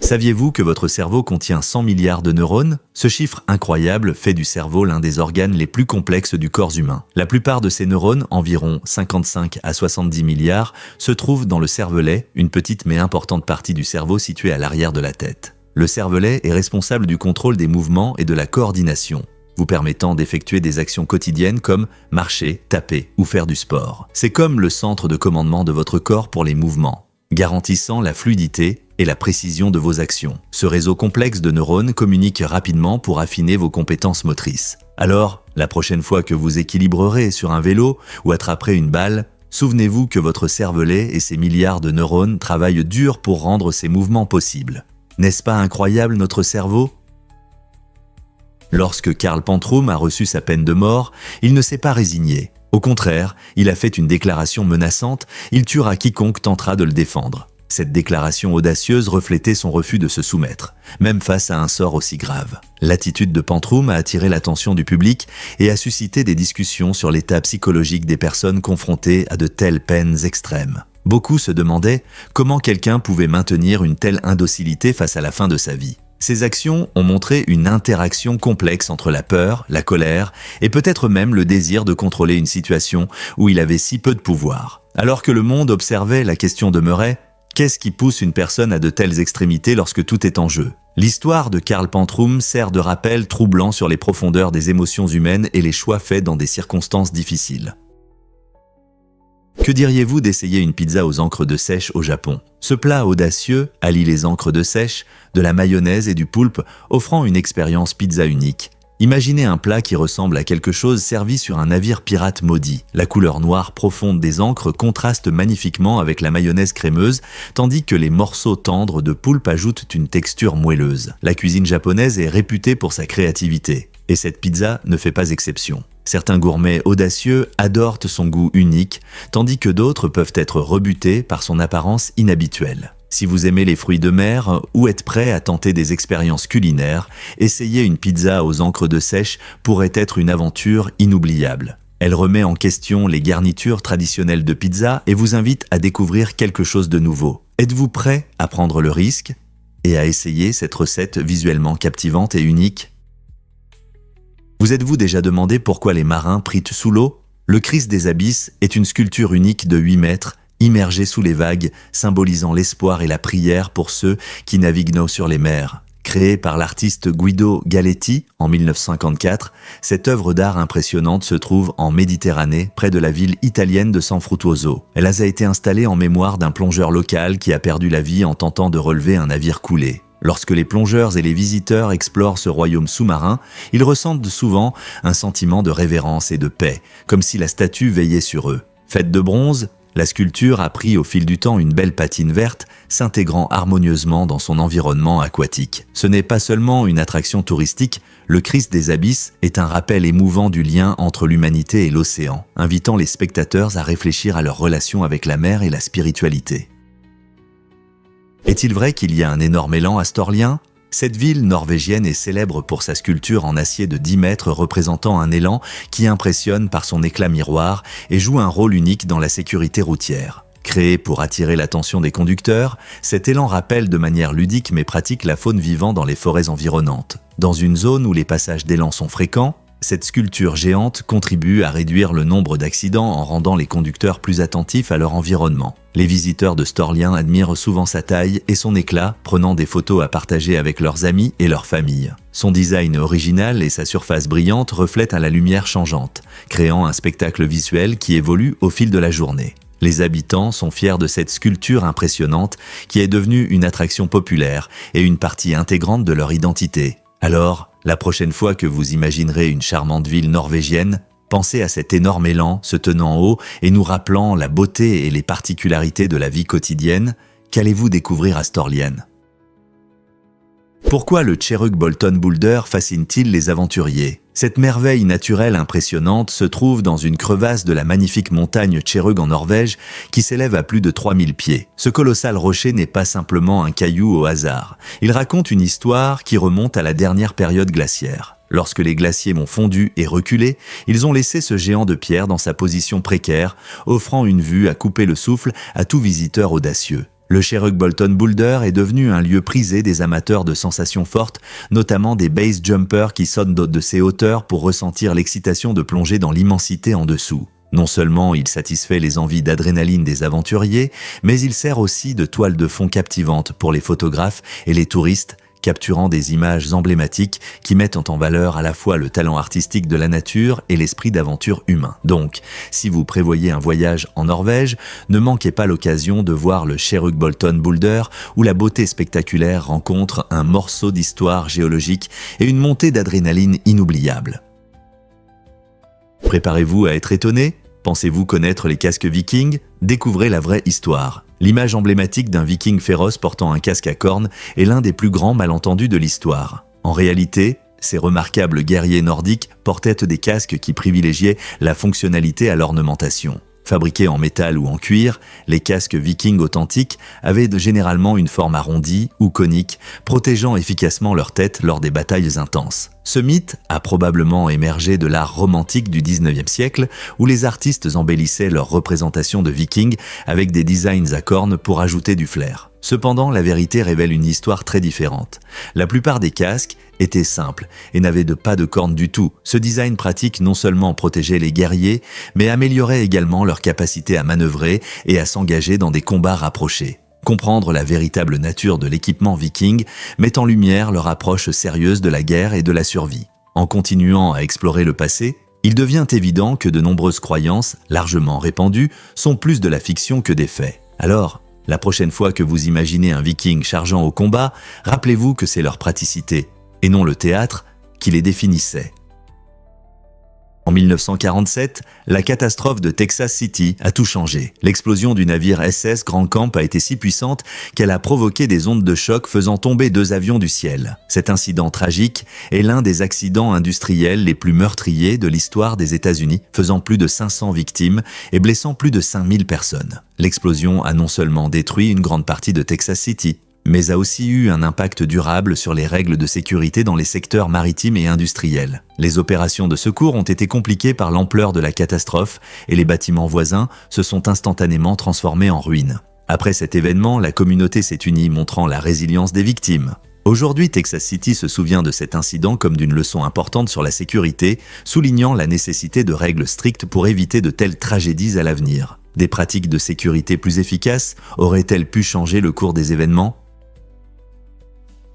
Saviez-vous que votre cerveau contient 100 milliards de neurones? Ce chiffre incroyable fait du cerveau l'un des organes les plus complexes du corps humain. La plupart de ces neurones, environ 55 à 70 milliards, se trouvent dans le cervelet, une petite mais importante partie du cerveau située à l'arrière de la tête. Le cervelet est responsable du contrôle des mouvements et de la coordination, vous permettant d'effectuer des actions quotidiennes comme marcher, taper ou faire du sport. C'est comme le centre de commandement de votre corps pour les mouvements, garantissant la fluidité et la précision de vos actions. Ce réseau complexe de neurones communique rapidement pour affiner vos compétences motrices. Alors, la prochaine fois que vous équilibrerez sur un vélo ou attraperez une balle, souvenez-vous que votre cervelet et ses milliards de neurones travaillent dur pour rendre ces mouvements possibles. N'est-ce pas incroyable notre cerveau? Lorsque Karl Pantrum a reçu sa peine de mort, il ne s'est pas résigné. Au contraire, il a fait une déclaration menaçante, il tuera quiconque tentera de le défendre. Cette déclaration audacieuse reflétait son refus de se soumettre, même face à un sort aussi grave. L'attitude de Pantrum a attiré l'attention du public et a suscité des discussions sur l'état psychologique des personnes confrontées à de telles peines extrêmes. Beaucoup se demandaient comment quelqu'un pouvait maintenir une telle indocilité face à la fin de sa vie. Ces actions ont montré une interaction complexe entre la peur, la colère et peut-être même le désir de contrôler une situation où il avait si peu de pouvoir. Alors que le monde observait, la question demeurait: qu'est-ce qui pousse une personne à de telles extrémités lorsque tout est en jeu? L'histoire de Karl Pantrum sert de rappel troublant sur les profondeurs des émotions humaines et les choix faits dans des circonstances difficiles. Que diriez-vous d'essayer une pizza aux encres de sèche au Japon? Ce plat audacieux allie les encres de sèche, de la mayonnaise et du poulpe, offrant une expérience pizza unique. Imaginez un plat qui ressemble à quelque chose servi sur un navire pirate maudit. La couleur noire profonde des encres contraste magnifiquement avec la mayonnaise crémeuse, tandis que les morceaux tendres de poulpe ajoutent une texture moelleuse. La cuisine japonaise est réputée pour sa créativité, et cette pizza ne fait pas exception. Certains gourmets audacieux adorent son goût unique, tandis que d'autres peuvent être rebutés par son apparence inhabituelle. Si vous aimez les fruits de mer ou êtes prêt à tenter des expériences culinaires, essayer une pizza aux encres de sèche pourrait être une aventure inoubliable. Elle remet en question les garnitures traditionnelles de pizza et vous invite à découvrir quelque chose de nouveau. Êtes-vous prêt à prendre le risque et à essayer cette recette visuellement captivante et unique? Vous êtes-vous déjà demandé pourquoi les marins prient sous l'eau? Le Christ des abysses est une sculpture unique de 8 mètres, immergée sous les vagues, symbolisant l'espoir et la prière pour ceux qui naviguent sur les mers. Créée par l'artiste Guido Galletti en 1954, cette œuvre d'art impressionnante se trouve en Méditerranée, près de la ville italienne de San Fruttuoso. Elle a été installée en mémoire d'un plongeur local qui a perdu la vie en tentant de relever un navire coulé. Lorsque les plongeurs et les visiteurs explorent ce royaume sous-marin, ils ressentent souvent un sentiment de révérence et de paix, comme si la statue veillait sur eux. Faite de bronze, la sculpture a pris au fil du temps une belle patine verte, s'intégrant harmonieusement dans son environnement aquatique. Ce n'est pas seulement une attraction touristique, le Christ des abysses est un rappel émouvant du lien entre l'humanité et l'océan, invitant les spectateurs à réfléchir à leur relation avec la mer et la spiritualité. Est-il vrai qu'il y a un énorme élan à Storlien? Cette ville norvégienne est célèbre pour sa sculpture en acier de 10 mètres représentant un élan qui impressionne par son éclat miroir et joue un rôle unique dans la sécurité routière. Créé pour attirer l'attention des conducteurs, cet élan rappelle de manière ludique mais pratique la faune vivant dans les forêts environnantes. Dans une zone où les passages d'élan sont fréquents, cette sculpture géante contribue à réduire le nombre d'accidents en rendant les conducteurs plus attentifs à leur environnement. Les visiteurs de Storlien admirent souvent sa taille et son éclat, prenant des photos à partager avec leurs amis et leur famille. Son design original et sa surface brillante reflètent à la lumière changeante, créant un spectacle visuel qui évolue au fil de la journée. Les habitants sont fiers de cette sculpture impressionnante qui est devenue une attraction populaire et une partie intégrante de leur identité. Alors, la prochaine fois que vous imaginerez une charmante ville norvégienne, pensez à cet énorme élan se tenant haut et nous rappelant la beauté et les particularités de la vie quotidienne. Qu'allez-vous découvrir à Storlien? Pourquoi le Cherug Bolton Boulder fascine-t-il les aventuriers? Cette merveille naturelle impressionnante se trouve dans une crevasse de la magnifique montagne Cherug en Norvège qui s'élève à plus de 3000 pieds. Ce colossal rocher n'est pas simplement un caillou au hasard. Il raconte une histoire qui remonte à la dernière période glaciaire. Lorsque les glaciers ont fondu et reculé, ils ont laissé ce géant de pierre dans sa position précaire, offrant une vue à couper le souffle à tout visiteur audacieux. Le Sherbrooke-Bolton Boulder est devenu un lieu prisé des amateurs de sensations fortes, notamment des base jumpers qui sautent de ces hauteurs pour ressentir l'excitation de plonger dans l'immensité en dessous. Non seulement il satisfait les envies d'adrénaline des aventuriers, mais il sert aussi de toile de fond captivante pour les photographes et les touristes, capturant des images emblématiques qui mettent en valeur à la fois le talent artistique de la nature et l'esprit d'aventure humain. Donc, si vous prévoyez un voyage en Norvège, ne manquez pas l'occasion de voir le Sherbrooke-Bolton Boulder où la beauté spectaculaire rencontre un morceau d'histoire géologique et une montée d'adrénaline inoubliable. Préparez-vous à être étonné. Pensez-vous connaître les casques vikings? Découvrez la vraie histoire. L'image emblématique d'un viking féroce portant un casque à cornes est l'un des plus grands malentendus de l'histoire. En réalité, ces remarquables guerriers nordiques portaient des casques qui privilégiaient la fonctionnalité à l'ornementation. Fabriqués en métal ou en cuir, les casques vikings authentiques avaient généralement une forme arrondie ou conique, protégeant efficacement leur tête lors des batailles intenses. Ce mythe a probablement émergé de l'art romantique du XIXe siècle, où les artistes embellissaient leurs représentations de vikings avec des designs à cornes pour ajouter du flair. Cependant, la vérité révèle une histoire très différente. La plupart des casques étaient simples et n'avaient pas de cornes du tout. Ce design pratique non seulement protégeait les guerriers, mais améliorait également leur capacité à manœuvrer et à s'engager dans des combats rapprochés. Comprendre la véritable nature de l'équipement viking met en lumière leur approche sérieuse de la guerre et de la survie. En continuant à explorer le passé, il devient évident que de nombreuses croyances, largement répandues, sont plus de la fiction que des faits. Alors, la prochaine fois que vous imaginez un viking chargeant au combat, rappelez-vous que c'est leur praticité, et non le théâtre, qui les définissait. En 1947, la catastrophe de Texas City a tout changé. L'explosion du navire SS Grand Camp a été si puissante qu'elle a provoqué des ondes de choc faisant tomber 2 avions du ciel. Cet incident tragique est l'un des accidents industriels les plus meurtriers de l'histoire des États-Unis, faisant plus de 500 victimes et blessant plus de 5000 personnes. L'explosion a non seulement détruit une grande partie de Texas City, mais a aussi eu un impact durable sur les règles de sécurité dans les secteurs maritimes et industriels. Les opérations de secours ont été compliquées par l'ampleur de la catastrophe et les bâtiments voisins se sont instantanément transformés en ruines. Après cet événement, la communauté s'est unie, montrant la résilience des victimes. Aujourd'hui, Texas City se souvient de cet incident comme d'une leçon importante sur la sécurité, soulignant la nécessité de règles strictes pour éviter de telles tragédies à l'avenir. Des pratiques de sécurité plus efficaces auraient-elles pu changer le cours des événements ?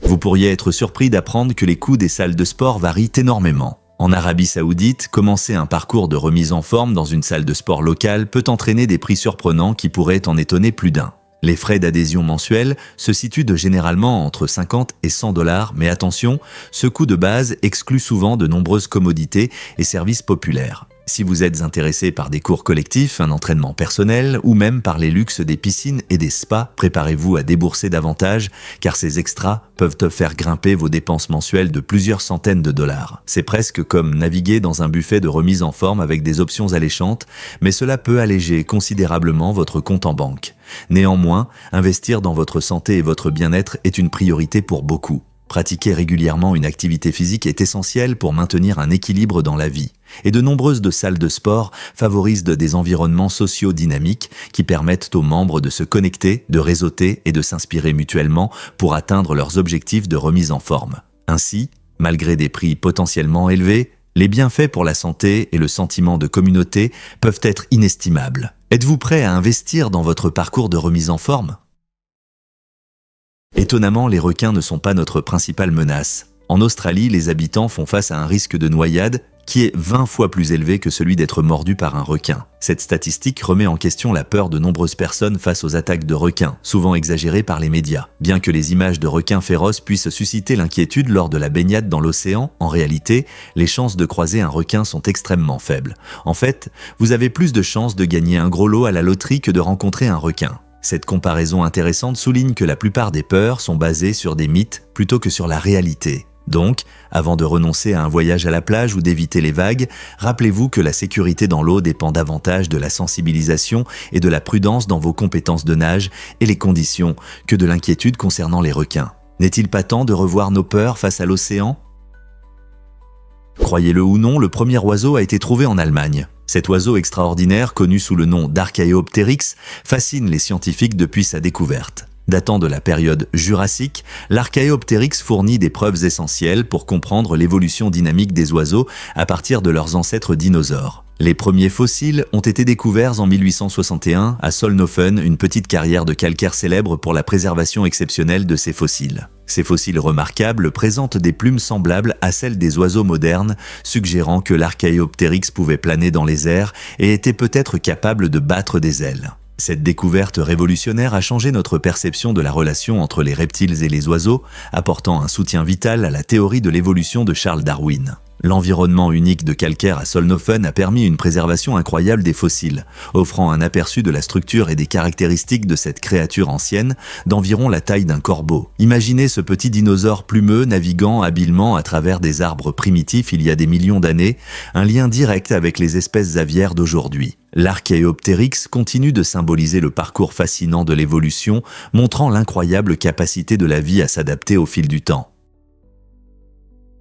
Vous pourriez être surpris d'apprendre que les coûts des salles de sport varient énormément. En Arabie Saoudite, commencer un parcours de remise en forme dans une salle de sport locale peut entraîner des prix surprenants qui pourraient en étonner plus d'un. Les frais d'adhésion mensuels se situent généralement entre 50 et 100 $, mais attention, ce coût de base exclut souvent de nombreuses commodités et services populaires. Si vous êtes intéressé par des cours collectifs, un entraînement personnel ou même par les luxes des piscines et des spas, préparez-vous à débourser davantage car ces extras peuvent te faire grimper vos dépenses mensuelles de plusieurs centaines de $. C'est presque comme naviguer dans un buffet de remise en forme avec des options alléchantes, mais cela peut alléger considérablement votre compte en banque. Néanmoins, investir dans votre santé et votre bien-être est une priorité pour beaucoup. Pratiquer régulièrement une activité physique est essentiel pour maintenir un équilibre dans la vie. Et de nombreuses salles de sport favorisent des environnements sociaux dynamiques qui permettent aux membres de se connecter, de réseauter et de s'inspirer mutuellement pour atteindre leurs objectifs de remise en forme. Ainsi, malgré des prix potentiellement élevés, les bienfaits pour la santé et le sentiment de communauté peuvent être inestimables. Êtes-vous prêt à investir dans votre parcours de remise en forme ? Étonnamment, les requins ne sont pas notre principale menace. En Australie, les habitants font face à un risque de noyade qui est 20 fois plus élevé que celui d'être mordu par un requin. Cette statistique remet en question la peur de nombreuses personnes face aux attaques de requins, souvent exagérées par les médias. Bien que les images de requins féroces puissent susciter l'inquiétude lors de la baignade dans l'océan, en réalité, les chances de croiser un requin sont extrêmement faibles. En fait, vous avez plus de chances de gagner un gros lot à la loterie que de rencontrer un requin. Cette comparaison intéressante souligne que la plupart des peurs sont basées sur des mythes plutôt que sur la réalité. Donc, avant de renoncer à un voyage à la plage ou d'éviter les vagues, rappelez-vous que la sécurité dans l'eau dépend davantage de la sensibilisation et de la prudence dans vos compétences de nage et les conditions que de l'inquiétude concernant les requins. N'est-il pas temps de revoir nos peurs face à l'océan ? Croyez-le ou non, le premier oiseau a été trouvé en Allemagne. Cet oiseau extraordinaire, connu sous le nom d'Archaeopteryx, fascine les scientifiques depuis sa découverte. Datant de la période jurassique, l'Archaeopteryx fournit des preuves essentielles pour comprendre l'évolution dynamique des oiseaux à partir de leurs ancêtres dinosaures. Les premiers fossiles ont été découverts en 1861 à Solnhofen, une petite carrière de calcaire célèbre pour la préservation exceptionnelle de ces fossiles. Ces fossiles remarquables présentent des plumes semblables à celles des oiseaux modernes, suggérant que l'Archaeopteryx pouvait planer dans les airs et était peut-être capable de battre des ailes. Cette découverte révolutionnaire a changé notre perception de la relation entre les reptiles et les oiseaux, apportant un soutien vital à la théorie de l'évolution de Charles Darwin. L'environnement unique de calcaire à Solnhofen a permis une préservation incroyable des fossiles, offrant un aperçu de la structure et des caractéristiques de cette créature ancienne d'environ la taille d'un corbeau. Imaginez ce petit dinosaure plumeux naviguant habilement à travers des arbres primitifs il y a des millions d'années, un lien direct avec les espèces aviaires d'aujourd'hui. L'Archaeopteryx continue de symboliser le parcours fascinant de l'évolution, montrant l'incroyable capacité de la vie à s'adapter au fil du temps.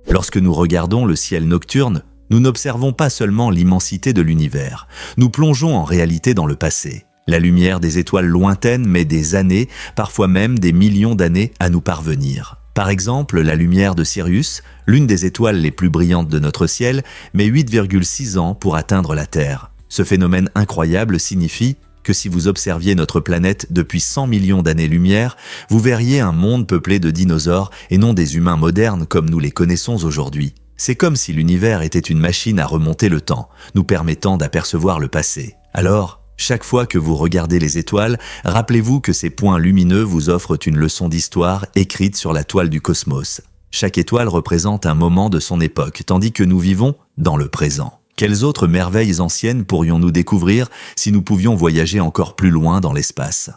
Lorsque nous regardons le ciel nocturne, nous n'observons pas seulement l'immensité de l'univers, nous plongeons en réalité dans le passé. La lumière des étoiles lointaines met des années, parfois même des millions d'années, à nous parvenir. Par exemple, la lumière de Sirius, l'une des étoiles les plus brillantes de notre ciel, met 8,6 ans pour atteindre la Terre. Ce phénomène incroyable signifie que si vous observiez notre planète depuis 100 millions d'années-lumière, vous verriez un monde peuplé de dinosaures et non des humains modernes comme nous les connaissons aujourd'hui. C'est comme si l'univers était une machine à remonter le temps, nous permettant d'apercevoir le passé. Alors, chaque fois que vous regardez les étoiles, rappelez-vous que ces points lumineux vous offrent une leçon d'histoire écrite sur la toile du cosmos. Chaque étoile représente un moment de son époque, tandis que nous vivons dans le présent. Quelles autres merveilles anciennes pourrions-nous découvrir si nous pouvions voyager encore plus loin dans l'espace ?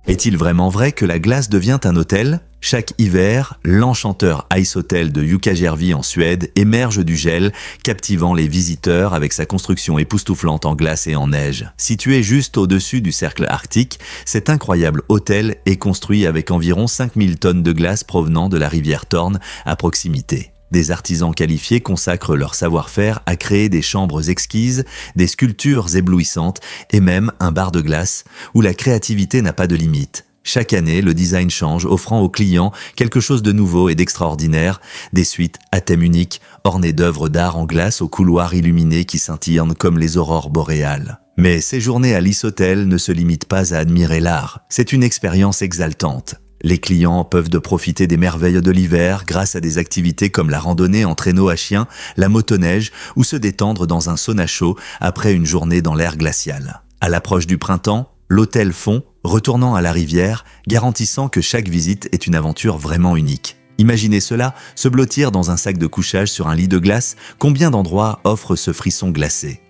Est-il vraiment vrai que la glace devient un hôtel ? Chaque hiver, l'enchanteur Ice Hotel de Jukkajärvi en Suède émerge du gel, captivant les visiteurs avec sa construction époustouflante en glace et en neige. Situé juste au-dessus du cercle arctique, cet incroyable hôtel est construit avec environ 5000 tonnes de glace provenant de la rivière Torn à proximité. Des artisans qualifiés consacrent leur savoir-faire à créer des chambres exquises, des sculptures éblouissantes et même un bar de glace où la créativité n'a pas de limite. Chaque année, le design change, offrant aux clients quelque chose de nouveau et d'extraordinaire, des suites à thème unique, ornées d'œuvres d'art en glace aux couloirs illuminés qui scintillent comme les aurores boréales. Mais ces journées à l'Ice Hotel ne se limitent pas à admirer l'art, c'est une expérience exaltante. Les clients peuvent profiter des merveilles de l'hiver grâce à des activités comme la randonnée en traîneau à chien, la motoneige ou se détendre dans un sauna chaud après une journée dans l'air glacial. À l'approche du printemps, l'hôtel fond, retournant à la rivière, garantissant que chaque visite est une aventure vraiment unique. Imaginez cela, se blottir dans un sac de couchage sur un lit de glace, combien d'endroits offrent ce frisson glacé ?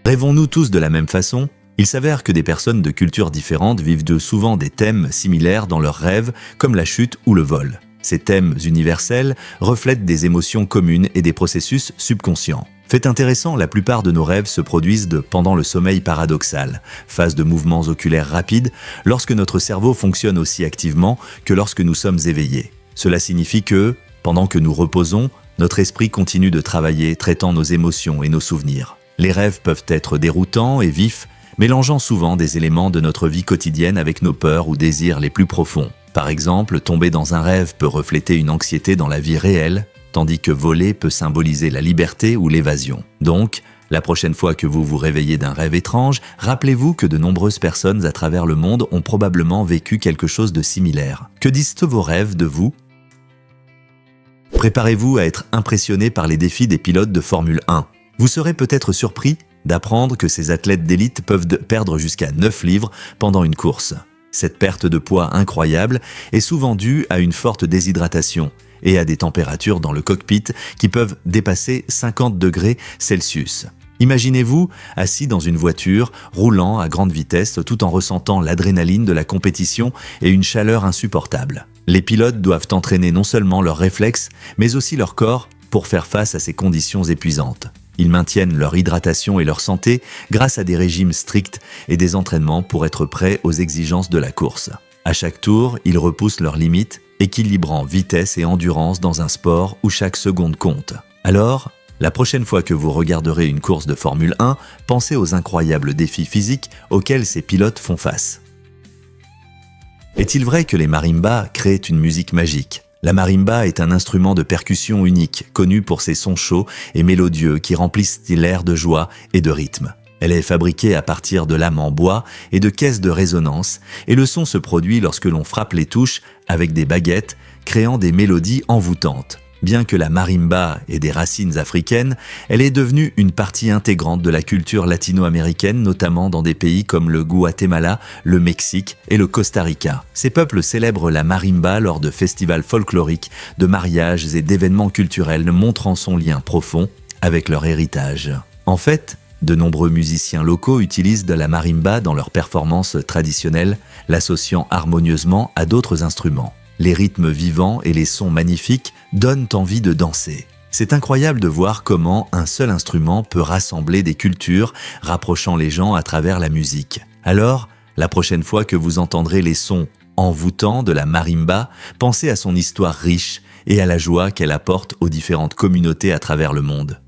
Rêvons-nous tous de la même façon ? Il s'avère que des personnes de cultures différentes vivent souvent des thèmes similaires dans leurs rêves, comme la chute ou le vol. Ces thèmes universels reflètent des émotions communes et des processus subconscients. Fait intéressant, la plupart de nos rêves se produisent pendant le sommeil paradoxal, phase de mouvements oculaires rapides, lorsque notre cerveau fonctionne aussi activement que lorsque nous sommes éveillés. Cela signifie que, pendant que nous reposons, notre esprit continue de travailler, traitant nos émotions et nos souvenirs. Les rêves peuvent être déroutants et vifs, mélangeant souvent des éléments de notre vie quotidienne avec nos peurs ou désirs les plus profonds. Par exemple, tomber dans un rêve peut refléter une anxiété dans la vie réelle, tandis que voler peut symboliser la liberté ou l'évasion. Donc, la prochaine fois que vous vous réveillez d'un rêve étrange, rappelez-vous que de nombreuses personnes à travers le monde ont probablement vécu quelque chose de similaire. Que disent vos rêves de vous ? Préparez-vous à être impressionné par les défis des pilotes de Formule 1. Vous serez peut-être surpris d'apprendre que ces athlètes d'élite peuvent perdre jusqu'à 9 livres pendant une course. Cette perte de poids incroyable est souvent due à une forte déshydratation et à des températures dans le cockpit qui peuvent dépasser 50 degrés Celsius. Imaginez-vous assis dans une voiture, roulant à grande vitesse tout en ressentant l'adrénaline de la compétition et une chaleur insupportable. Les pilotes doivent entraîner non seulement leurs réflexes, mais aussi leur corps pour faire face à ces conditions épuisantes. Ils maintiennent leur hydratation et leur santé grâce à des régimes stricts et des entraînements pour être prêts aux exigences de la course. À chaque tour, ils repoussent leurs limites, équilibrant vitesse et endurance dans un sport où chaque seconde compte. Alors, la prochaine fois que vous regarderez une course de Formule 1, pensez aux incroyables défis physiques auxquels ces pilotes font face. Est-il vrai que les marimbas créent une musique magique ? La marimba est un instrument de percussion unique, connu pour ses sons chauds et mélodieux qui remplissent l'air de joie et de rythme. Elle est fabriquée à partir de lames en bois et de caisses de résonance, et le son se produit lorsque l'on frappe les touches avec des baguettes, créant des mélodies envoûtantes. Bien que la marimba ait des racines africaines, elle est devenue une partie intégrante de la culture latino-américaine, notamment dans des pays comme le Guatemala, le Mexique et le Costa Rica. Ces peuples célèbrent la marimba lors de festivals folkloriques, de mariages et d'événements culturels, montrant son lien profond avec leur héritage. En fait, de nombreux musiciens locaux utilisent de la marimba dans leurs performances traditionnelles, l'associant harmonieusement à d'autres instruments. Les rythmes vivants et les sons magnifiques donnent envie de danser. C'est incroyable de voir comment un seul instrument peut rassembler des cultures, rapprochant les gens à travers la musique. Alors, la prochaine fois que vous entendrez les sons envoûtants de la marimba, pensez à son histoire riche et à la joie qu'elle apporte aux différentes communautés à travers le monde.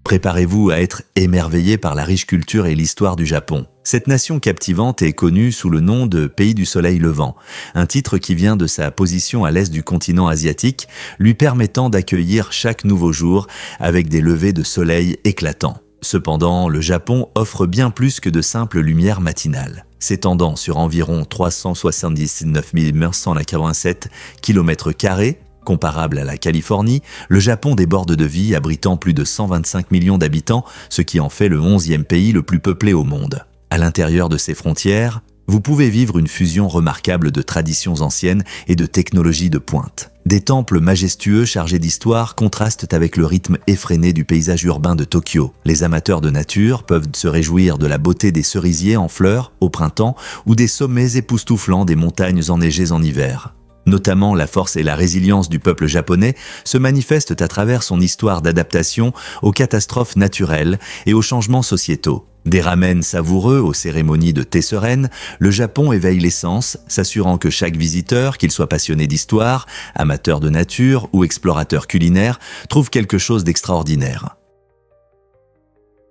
Préparez-vous à être émerveillé par la riche culture et l'histoire du Japon. Cette nation captivante est connue sous le nom de Pays du Soleil Levant, un titre qui vient de sa position à l'est du continent asiatique, lui permettant d'accueillir chaque nouveau jour avec des levées de soleil éclatants. Cependant, le Japon offre bien plus que de simples lumières matinales. S'étendant sur environ 379 987 km², comparable à la Californie, le Japon déborde de vie, abritant plus de 125 millions d'habitants, ce qui en fait le 11e pays le plus peuplé au monde. À l'intérieur de ses frontières, vous pouvez vivre une fusion remarquable de traditions anciennes et de technologies de pointe. Des temples majestueux chargés d'histoire contrastent avec le rythme effréné du paysage urbain de Tokyo. Les amateurs de nature peuvent se réjouir de la beauté des cerisiers en fleurs au printemps ou des sommets époustouflants des montagnes enneigées en hiver. Notamment, la force et la résilience du peuple japonais se manifestent à travers son histoire d'adaptation aux catastrophes naturelles et aux changements sociétaux. Des ramen savoureux aux cérémonies de thé sereine, le Japon éveille les sens, s'assurant que chaque visiteur, qu'il soit passionné d'histoire, amateur de nature ou explorateur culinaire, trouve quelque chose d'extraordinaire.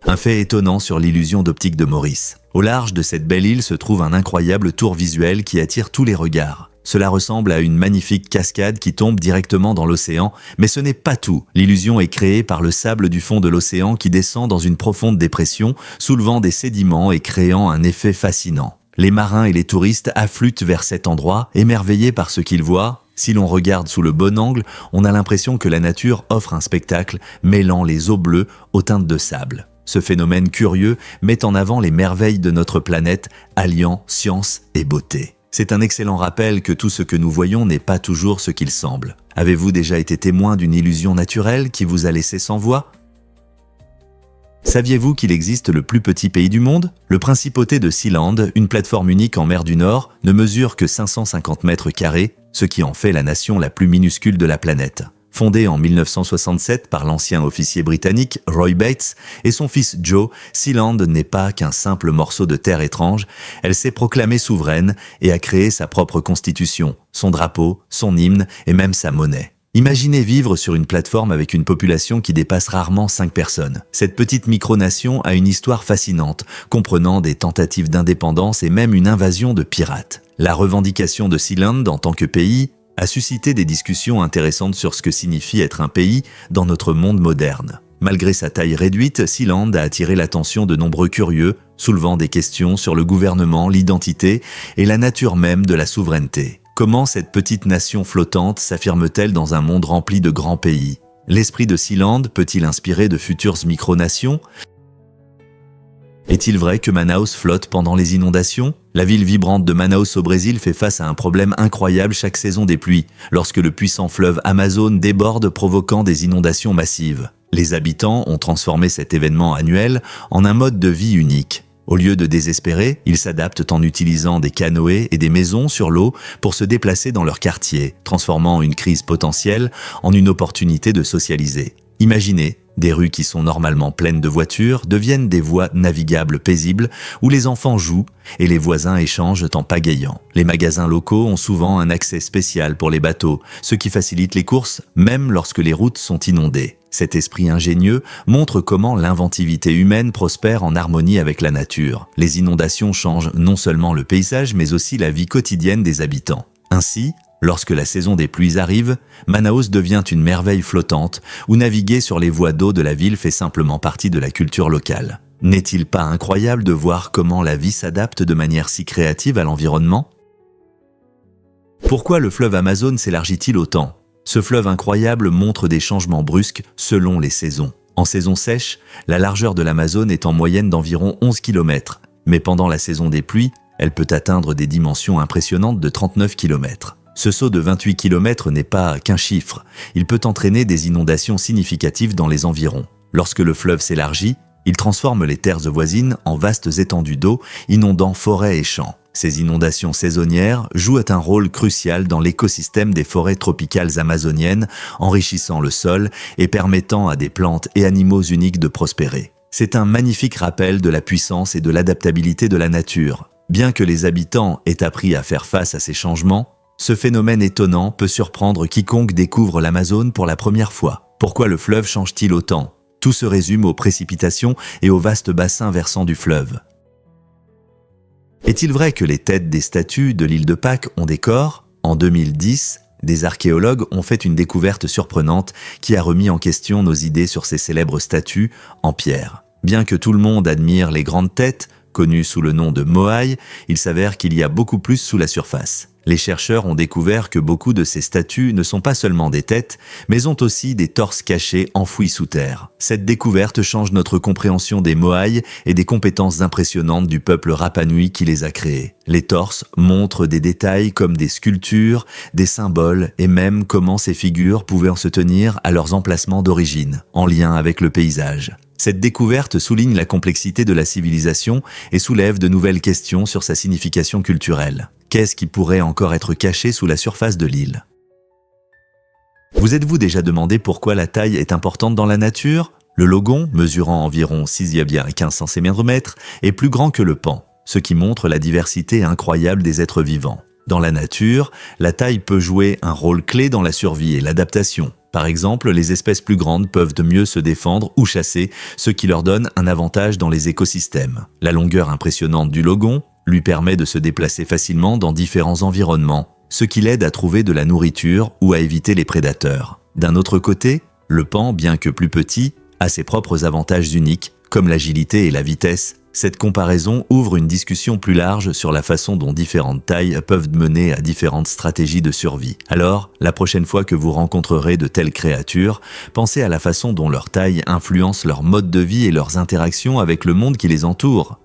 Un fait étonnant sur l'illusion d'optique de Maurice. Au large de cette belle île se trouve un incroyable tour visuel qui attire tous les regards. Cela ressemble à une magnifique cascade qui tombe directement dans l'océan, mais ce n'est pas tout. L'illusion est créée par le sable du fond de l'océan qui descend dans une profonde dépression, soulevant des sédiments et créant un effet fascinant. Les marins et les touristes affluent vers cet endroit, émerveillés par ce qu'ils voient. Si l'on regarde sous le bon angle, on a l'impression que la nature offre un spectacle mêlant les eaux bleues aux teintes de sable. Ce phénomène curieux met en avant les merveilles de notre planète, alliant science et beauté. C'est un excellent rappel que tout ce que nous voyons n'est pas toujours ce qu'il semble. Avez-vous déjà été témoin d'une illusion naturelle qui vous a laissé sans voix ? Saviez-vous qu'il existe le plus petit pays du monde ? Le principauté de Sealand, une plateforme unique en mer du Nord, ne mesure que 550 mètres carrés, ce qui en fait la nation la plus minuscule de la planète. Fondée en 1967 par l'ancien officier britannique Roy Bates et son fils Joe, Sealand n'est pas qu'un simple morceau de terre étrange, elle s'est proclamée souveraine et a créé sa propre constitution, son drapeau, son hymne et même sa monnaie. Imaginez vivre sur une plateforme avec une population qui dépasse rarement 5 personnes. Cette petite micronation a une histoire fascinante, comprenant des tentatives d'indépendance et même une invasion de pirates. La revendication de Sealand en tant que pays a suscité des discussions intéressantes sur ce que signifie être un pays dans notre monde moderne. Malgré sa taille réduite, Sealand a attiré l'attention de nombreux curieux, soulevant des questions sur le gouvernement, l'identité et la nature même de la souveraineté. Comment cette petite nation flottante s'affirme-t-elle dans un monde rempli de grands pays ? L'esprit de Sealand peut-il inspirer de futures micronations ? Est-il vrai que Manaus flotte pendant les inondations ? La ville vibrante de Manaus au Brésil fait face à un problème incroyable chaque saison des pluies, lorsque le puissant fleuve Amazon déborde provoquant des inondations massives. Les habitants ont transformé cet événement annuel en un mode de vie unique. Au lieu de désespérer, ils s'adaptent en utilisant des canoës et des maisons sur l'eau pour se déplacer dans leur quartier, transformant une crise potentielle en une opportunité de socialiser. Imaginez Des rues qui sont normalement pleines de voitures deviennent des voies navigables paisibles où les enfants jouent et les voisins échangent en pagayant. Les magasins locaux ont souvent un accès spécial pour les bateaux, ce qui facilite les courses même lorsque les routes sont inondées. Cet esprit ingénieux montre comment l'inventivité humaine prospère en harmonie avec la nature. Les inondations changent non seulement le paysage mais aussi la vie quotidienne des habitants. Ainsi, lorsque la saison des pluies arrive, Manaus devient une merveille flottante où naviguer sur les voies d'eau de la ville fait simplement partie de la culture locale. N'est-il pas incroyable de voir comment la vie s'adapte de manière si créative à l'environnement ? Pourquoi le fleuve Amazone s'élargit-il autant ? Ce fleuve incroyable montre des changements brusques selon les saisons. En saison sèche, la largeur de l'Amazone est en moyenne d'environ 11 km, mais pendant la saison des pluies, elle peut atteindre des dimensions impressionnantes de 39 km. Ce saut de 28 km n'est pas qu'un chiffre, il peut entraîner des inondations significatives dans les environs. Lorsque le fleuve s'élargit, il transforme les terres voisines en vastes étendues d'eau, inondant forêts et champs. Ces inondations saisonnières jouent un rôle crucial dans l'écosystème des forêts tropicales amazoniennes, enrichissant le sol et permettant à des plantes et animaux uniques de prospérer. C'est un magnifique rappel de la puissance et de l'adaptabilité de la nature. Bien que les habitants aient appris à faire face à ces changements, ce phénomène étonnant peut surprendre quiconque découvre l'Amazone pour la première fois. Pourquoi le fleuve change-t-il autant ? Tout se résume aux précipitations et aux vastes bassins versants du fleuve. Est-il vrai que les têtes des statues de l'île de Pâques ont des corps ? En 2010, des archéologues ont fait une découverte surprenante qui a remis en question nos idées sur ces célèbres statues en pierre. Bien que tout le monde admire les grandes têtes, connues sous le nom de moai, il s'avère qu'il y a beaucoup plus sous la surface. Les chercheurs ont découvert que beaucoup de ces statues ne sont pas seulement des têtes, mais ont aussi des torses cachés enfouis sous terre. Cette découverte change notre compréhension des moai et des compétences impressionnantes du peuple Rapa Nui qui les a créés. Les torses montrent des détails comme des sculptures, des symboles et même comment ces figures pouvaient se tenir à leurs emplacements d'origine, en lien avec le paysage. Cette découverte souligne la complexité de la civilisation et soulève de nouvelles questions sur sa signification culturelle. Qu'est-ce qui pourrait encore être caché sous la surface de l'île ? Vous êtes-vous déjà demandé pourquoi la taille est importante dans la nature ? Le logon, mesurant environ 6,15 cm, est plus grand que le pan, ce qui montre la diversité incroyable des êtres vivants. Dans la nature, la taille peut jouer un rôle clé dans la survie et l'adaptation. Par exemple, les espèces plus grandes peuvent de mieux se défendre ou chasser, ce qui leur donne un avantage dans les écosystèmes. La longueur impressionnante du logon lui permet de se déplacer facilement dans différents environnements, ce qui l'aide à trouver de la nourriture ou à éviter les prédateurs. D'un autre côté, le pan, bien que plus petit, a ses propres avantages uniques, comme l'agilité et la vitesse. Cette comparaison ouvre une discussion plus large sur la façon dont différentes tailles peuvent mener à différentes stratégies de survie. Alors, la prochaine fois que vous rencontrerez de telles créatures, pensez à la façon dont leur taille influence leur mode de vie et leurs interactions avec le monde qui les entoure.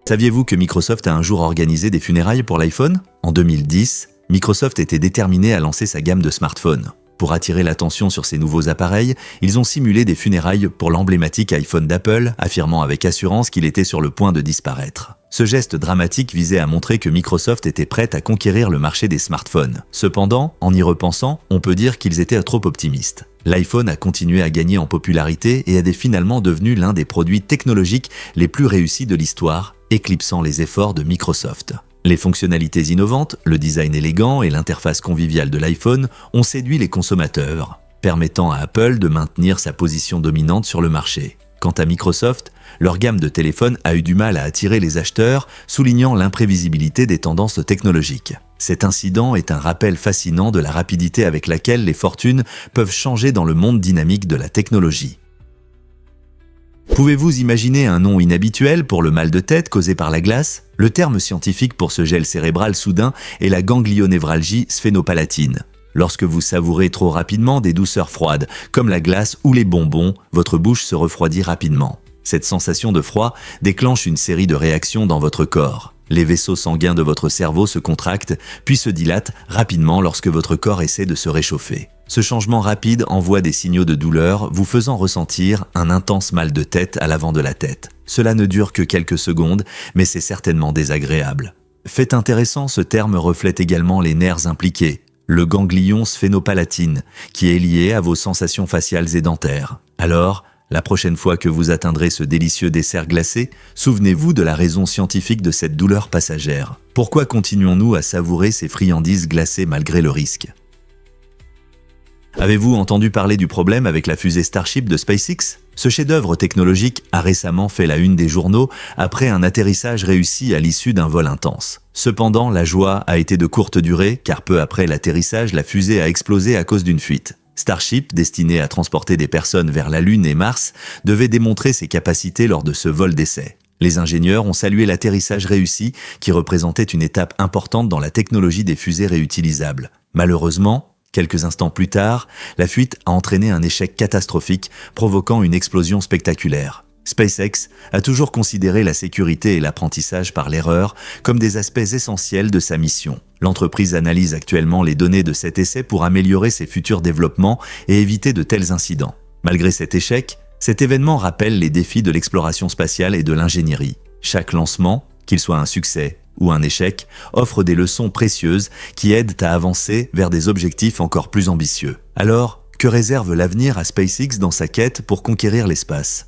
Saviez-vous que Microsoft a un jour organisé des funérailles pour l'iPhone ? En 2010, Microsoft était déterminé à lancer sa gamme de smartphones. Pour attirer l'attention sur ces nouveaux appareils, ils ont simulé des funérailles pour l'emblématique iPhone d'Apple, affirmant avec assurance qu'il était sur le point de disparaître. Ce geste dramatique visait à montrer que Microsoft était prête à conquérir le marché des smartphones. Cependant, en y repensant, on peut dire qu'ils étaient trop optimistes. L'iPhone a continué à gagner en popularité et est finalement devenu l'un des produits technologiques les plus réussis de l'histoire, éclipsant les efforts de Microsoft. Les fonctionnalités innovantes, le design élégant et l'interface conviviale de l'iPhone ont séduit les consommateurs, permettant à Apple de maintenir sa position dominante sur le marché. Quant à Microsoft, leur gamme de téléphones a eu du mal à attirer les acheteurs, soulignant l'imprévisibilité des tendances technologiques. Cet incident est un rappel fascinant de la rapidité avec laquelle les fortunes peuvent changer dans le monde dynamique de la technologie. Pouvez-vous imaginer un nom inhabituel pour le mal de tête causé par la glace ? Le terme scientifique pour ce gel cérébral soudain est la ganglionévralgie sphénopalatine. Lorsque vous savourez trop rapidement des douceurs froides, comme la glace ou les bonbons, votre bouche se refroidit rapidement. Cette sensation de froid déclenche une série de réactions dans votre corps. Les vaisseaux sanguins de votre cerveau se contractent, puis se dilatent rapidement lorsque votre corps essaie de se réchauffer. Ce changement rapide envoie des signaux de douleur, vous faisant ressentir un intense mal de tête à l'avant de la tête. Cela ne dure que quelques secondes, mais c'est certainement désagréable. Fait intéressant, ce terme reflète également les nerfs impliqués. le ganglion sphénopalatine, qui est lié à vos sensations faciales et dentaires. Alors, la prochaine fois que vous atteindrez ce délicieux dessert glacé, souvenez-vous de la raison scientifique de cette douleur passagère. Pourquoi continuons-nous à savourer ces friandises glacées malgré le risque ? Avez-vous entendu parler du problème avec la fusée Starship de SpaceX ? Ce chef-d'œuvre technologique a récemment fait la une des journaux après un atterrissage réussi à l'issue d'un vol intense. Cependant, la joie a été de courte durée car peu après l'atterrissage, la fusée a explosé à cause d'une fuite. Starship, destiné à transporter des personnes vers la Lune et Mars, devait démontrer ses capacités lors de ce vol d'essai. Les ingénieurs ont salué l'atterrissage réussi qui représentait une étape importante dans la technologie des fusées réutilisables. Malheureusement, quelques instants plus tard, la fuite a entraîné un échec catastrophique, provoquant une explosion spectaculaire. SpaceX a toujours considéré la sécurité et l'apprentissage par l'erreur comme des aspects essentiels de sa mission. L'entreprise analyse actuellement les données de cet essai pour améliorer ses futurs développements et éviter de tels incidents. Malgré cet échec, cet événement rappelle les défis de l'exploration spatiale et de l'ingénierie. Chaque lancement, qu'il soit un succès ou un échec, offre des leçons précieuses qui aident à avancer vers des objectifs encore plus ambitieux. Alors, que réserve l'avenir à SpaceX dans sa quête pour conquérir l'espace ?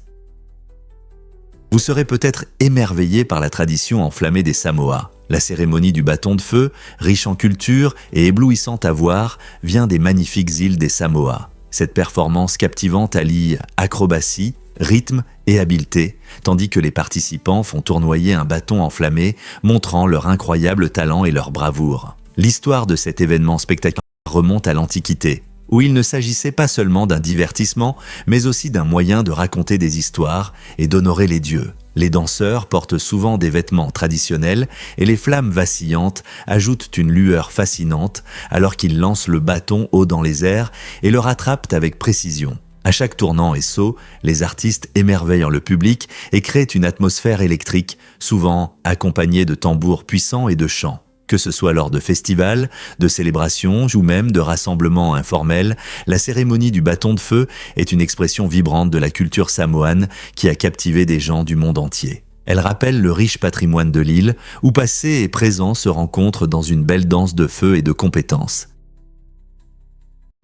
Vous serez peut-être émerveillé par la tradition enflammée des Samoa. La cérémonie du bâton de feu, riche en culture et éblouissante à voir, vient des magnifiques îles des Samoa. Cette performance captivante allie acrobatie, rythme et habileté, tandis que les participants font tournoyer un bâton enflammé, montrant leur incroyable talent et leur bravoure. L'histoire de cet événement spectaculaire remonte à l'Antiquité, où il ne s'agissait pas seulement d'un divertissement, mais aussi d'un moyen de raconter des histoires et d'honorer les dieux. Les danseurs portent souvent des vêtements traditionnels et les flammes vacillantes ajoutent une lueur fascinante alors qu'ils lancent le bâton haut dans les airs et le rattrapent avec précision. À chaque tournant et saut, les artistes émerveillent le public et créent une atmosphère électrique, souvent accompagnée de tambours puissants et de chants. Que ce soit lors de festivals, de célébrations ou même de rassemblements informels, la cérémonie du bâton de feu est une expression vibrante de la culture samoane qui a captivé des gens du monde entier. Elle rappelle le riche patrimoine de l'île, où passé et présent se rencontrent dans une belle danse de feu et de compétences.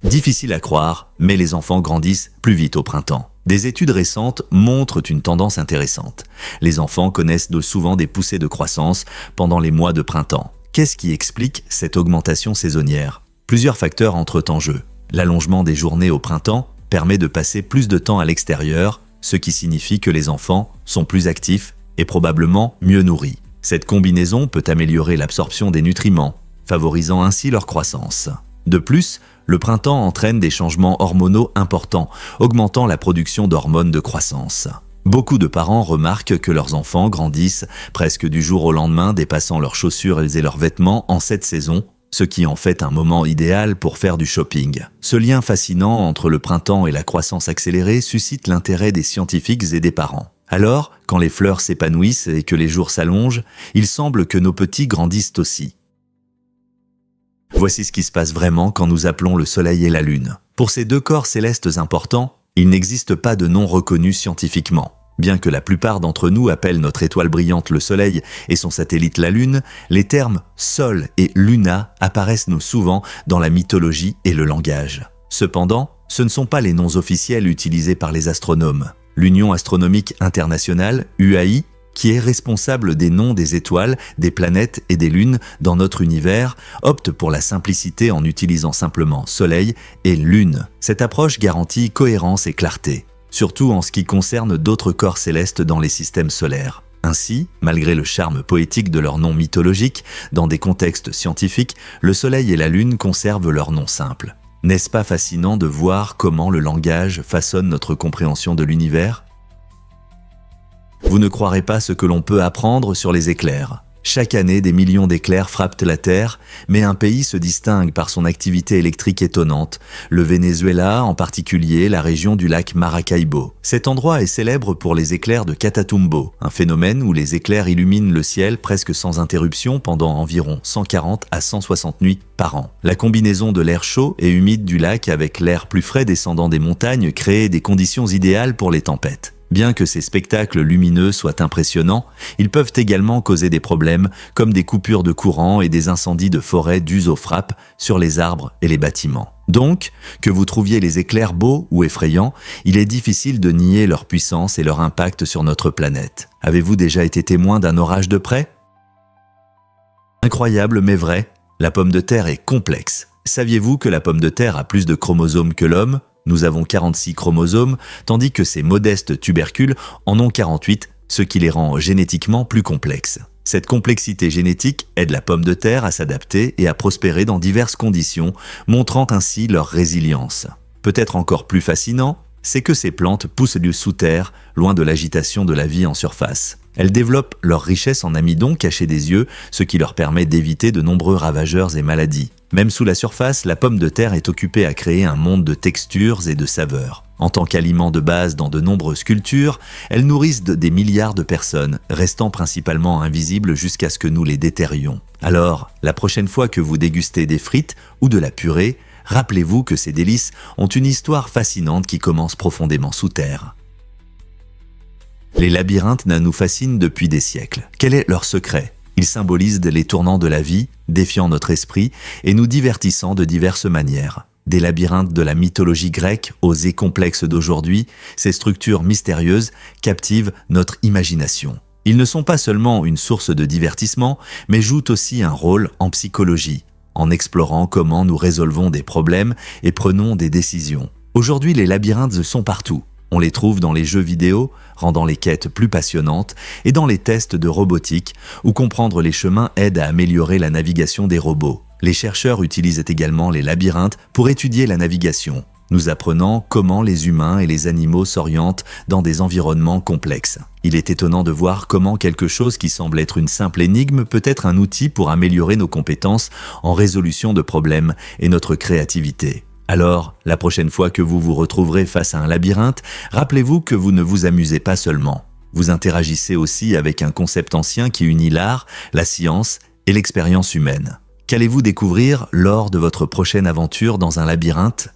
Difficile à croire, mais les enfants grandissent plus vite au printemps. Des études récentes montrent une tendance intéressante. Les enfants connaissent souvent des poussées de croissance pendant les mois de printemps. Qu'est-ce qui explique cette augmentation saisonnière ? Plusieurs facteurs entrent en jeu. L'allongement des journées au printemps permet de passer plus de temps à l'extérieur, ce qui signifie que les enfants sont plus actifs et probablement mieux nourris. Cette combinaison peut améliorer l'absorption des nutriments, favorisant ainsi leur croissance. De plus, le printemps entraîne des changements hormonaux importants, augmentant la production d'hormones de croissance. Beaucoup de parents remarquent que leurs enfants grandissent presque du jour au lendemain, dépassant leurs chaussures et leurs vêtements en cette saison, ce qui en fait un moment idéal pour faire du shopping. Ce lien fascinant entre le printemps et la croissance accélérée suscite l'intérêt des scientifiques et des parents. Alors, quand les fleurs s'épanouissent et que les jours s'allongent, il semble que nos petits grandissent aussi. Voici ce qui se passe vraiment quand nous appelons le Soleil et la Lune. Pour ces deux corps célestes importants, il n'existe pas de nom reconnu scientifiquement. Bien que la plupart d'entre nous appellent notre étoile brillante le Soleil et son satellite la Lune, les termes « Sol » et « Luna » apparaissent souvent dans la mythologie et le langage. Cependant, ce ne sont pas les noms officiels utilisés par les astronomes. L'Union astronomique internationale, UAI, qui est responsable des noms des étoiles, des planètes et des lunes dans notre univers, opte pour la simplicité en utilisant simplement Soleil et Lune. Cette approche garantit cohérence et clarté, surtout en ce qui concerne d'autres corps célestes dans les systèmes solaires. Ainsi, malgré le charme poétique de leurs noms mythologiques, dans des contextes scientifiques, le Soleil et la Lune conservent leur nom simple. N'est-ce pas fascinant de voir comment le langage façonne notre compréhension de l'univers ? Vous ne croirez pas ce que l'on peut apprendre sur les éclairs. Chaque année, des millions d'éclairs frappent la Terre, mais un pays se distingue par son activité électrique étonnante. Le Venezuela, en particulier la région du lac Maracaibo. Cet endroit est célèbre pour les éclairs de Catatumbo, un phénomène où les éclairs illuminent le ciel presque sans interruption pendant environ 140 à 160 nuits par an. La combinaison de l'air chaud et humide du lac avec l'air plus frais descendant des montagnes crée des conditions idéales pour les tempêtes. Bien que ces spectacles lumineux soient impressionnants, ils peuvent également causer des problèmes comme des coupures de courant et des incendies de forêt dus aux frappes sur les arbres et les bâtiments. Donc, que vous trouviez les éclairs beaux ou effrayants, il est difficile de nier leur puissance et leur impact sur notre planète. Avez-vous déjà été témoin d'un orage de près? Incroyable mais vrai, la pomme de terre est complexe. Saviez-vous que la pomme de terre a plus de chromosomes que l'homme? Nous avons 46 chromosomes, tandis que ces modestes tubercules en ont 48, ce qui les rend génétiquement plus complexes. Cette complexité génétique aide la pomme de terre à s'adapter et à prospérer dans diverses conditions, montrant ainsi leur résilience. Peut-être encore plus fascinant, c'est que ces plantes poussent sous terre, loin de l'agitation de la vie en surface. Elles développent leur richesse en amidon caché des yeux, ce qui leur permet d'éviter de nombreux ravageurs et maladies. Même sous la surface, la pomme de terre est occupée à créer un monde de textures et de saveurs. En tant qu'aliment de base dans de nombreuses cultures, elles nourrissent des milliards de personnes, restant principalement invisibles jusqu'à ce que nous les déterrions. Alors, la prochaine fois que vous dégustez des frites ou de la purée, rappelez-vous que ces délices ont une histoire fascinante qui commence profondément sous terre. Les labyrinthes nous fascinent depuis des siècles. Quel est leur secret? Ils symbolisent les tournants de la vie, défiant notre esprit et nous divertissant de diverses manières. Des labyrinthes de la mythologie grecque aux complexes d'aujourd'hui, ces structures mystérieuses captivent notre imagination. Ils ne sont pas seulement une source de divertissement, mais jouent aussi un rôle en psychologie, en explorant comment nous résolvons des problèmes et prenons des décisions. Aujourd'hui, les labyrinthes sont partout. On les trouve dans les jeux vidéo, rendant les quêtes plus passionnantes, et dans les tests de robotique, où comprendre les chemins aide à améliorer la navigation des robots. Les chercheurs utilisent également les labyrinthes pour étudier la navigation, nous apprenant comment les humains et les animaux s'orientent dans des environnements complexes. Il est étonnant de voir comment quelque chose qui semble être une simple énigme peut être un outil pour améliorer nos compétences en résolution de problèmes et notre créativité. Alors, la prochaine fois que vous vous retrouverez face à un labyrinthe, rappelez-vous que vous ne vous amusez pas seulement. Vous interagissez aussi avec un concept ancien qui unit l'art, la science et l'expérience humaine. Qu'allez-vous découvrir lors de votre prochaine aventure dans un labyrinthe?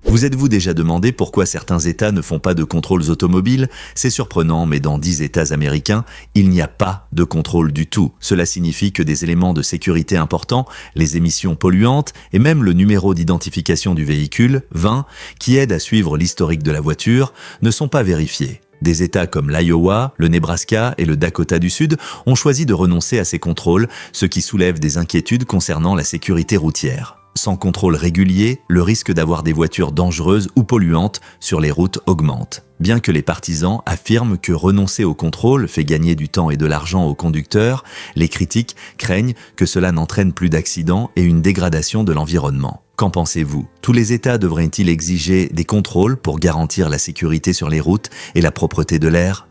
Vous êtes-vous déjà demandé pourquoi certains États ne font pas de contrôles automobiles? C'est surprenant, mais dans 10 États américains, il n'y a pas de contrôle du tout. Cela signifie que des éléments de sécurité importants, les émissions polluantes et même le numéro d'identification du véhicule, 20, qui aide à suivre l'historique de la voiture, ne sont pas vérifiés. Des États comme l'Iowa, le Nebraska et le Dakota du Sud ont choisi de renoncer à ces contrôles, ce qui soulève des inquiétudes concernant la sécurité routière. Sans contrôle régulier, le risque d'avoir des voitures dangereuses ou polluantes sur les routes augmente. Bien que les partisans affirment que renoncer au contrôle fait gagner du temps et de l'argent aux conducteurs, les critiques craignent que cela n'entraîne plus d'accidents et une dégradation de l'environnement. Qu'en pensez-vous? Tous les États devraient-ils exiger des contrôles pour garantir la sécurité sur les routes et la propreté de l'air?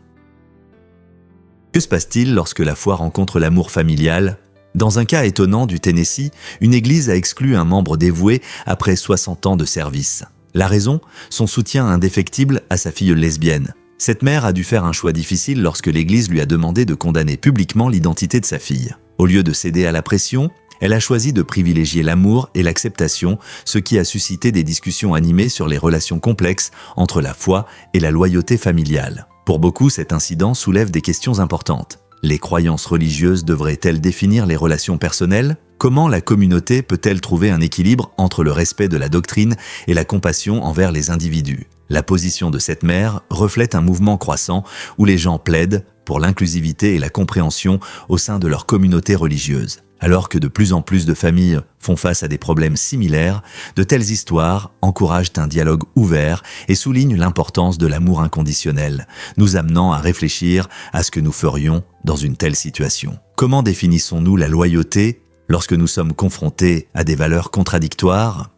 Que se passe-t-il lorsque la foi rencontre l'amour familial? Dans un cas étonnant du Tennessee, une église a exclu un membre dévoué après 60 ans de service. La raison? Son soutien indéfectible à sa fille lesbienne. Cette mère a dû faire un choix difficile lorsque l'église lui a demandé de condamner publiquement l'identité de sa fille. Au lieu de céder à la pression, elle a choisi de privilégier l'amour et l'acceptation, ce qui a suscité des discussions animées sur les relations complexes entre la foi et la loyauté familiale. Pour beaucoup, cet incident soulève des questions importantes. Les croyances religieuses devraient-elles définir les relations personnelles? Comment la communauté peut-elle trouver un équilibre entre le respect de la doctrine et la compassion envers les individus? La position de cette mère reflète un mouvement croissant où les gens plaident pour l'inclusivité et la compréhension au sein de leur communauté religieuse. Alors que de plus en plus de familles font face à des problèmes similaires, de telles histoires encouragent un dialogue ouvert et soulignent l'importance de l'amour inconditionnel, nous amenant à réfléchir à ce que nous ferions dans une telle situation. Comment définissons-nous la loyauté lorsque nous sommes confrontés à des valeurs contradictoires?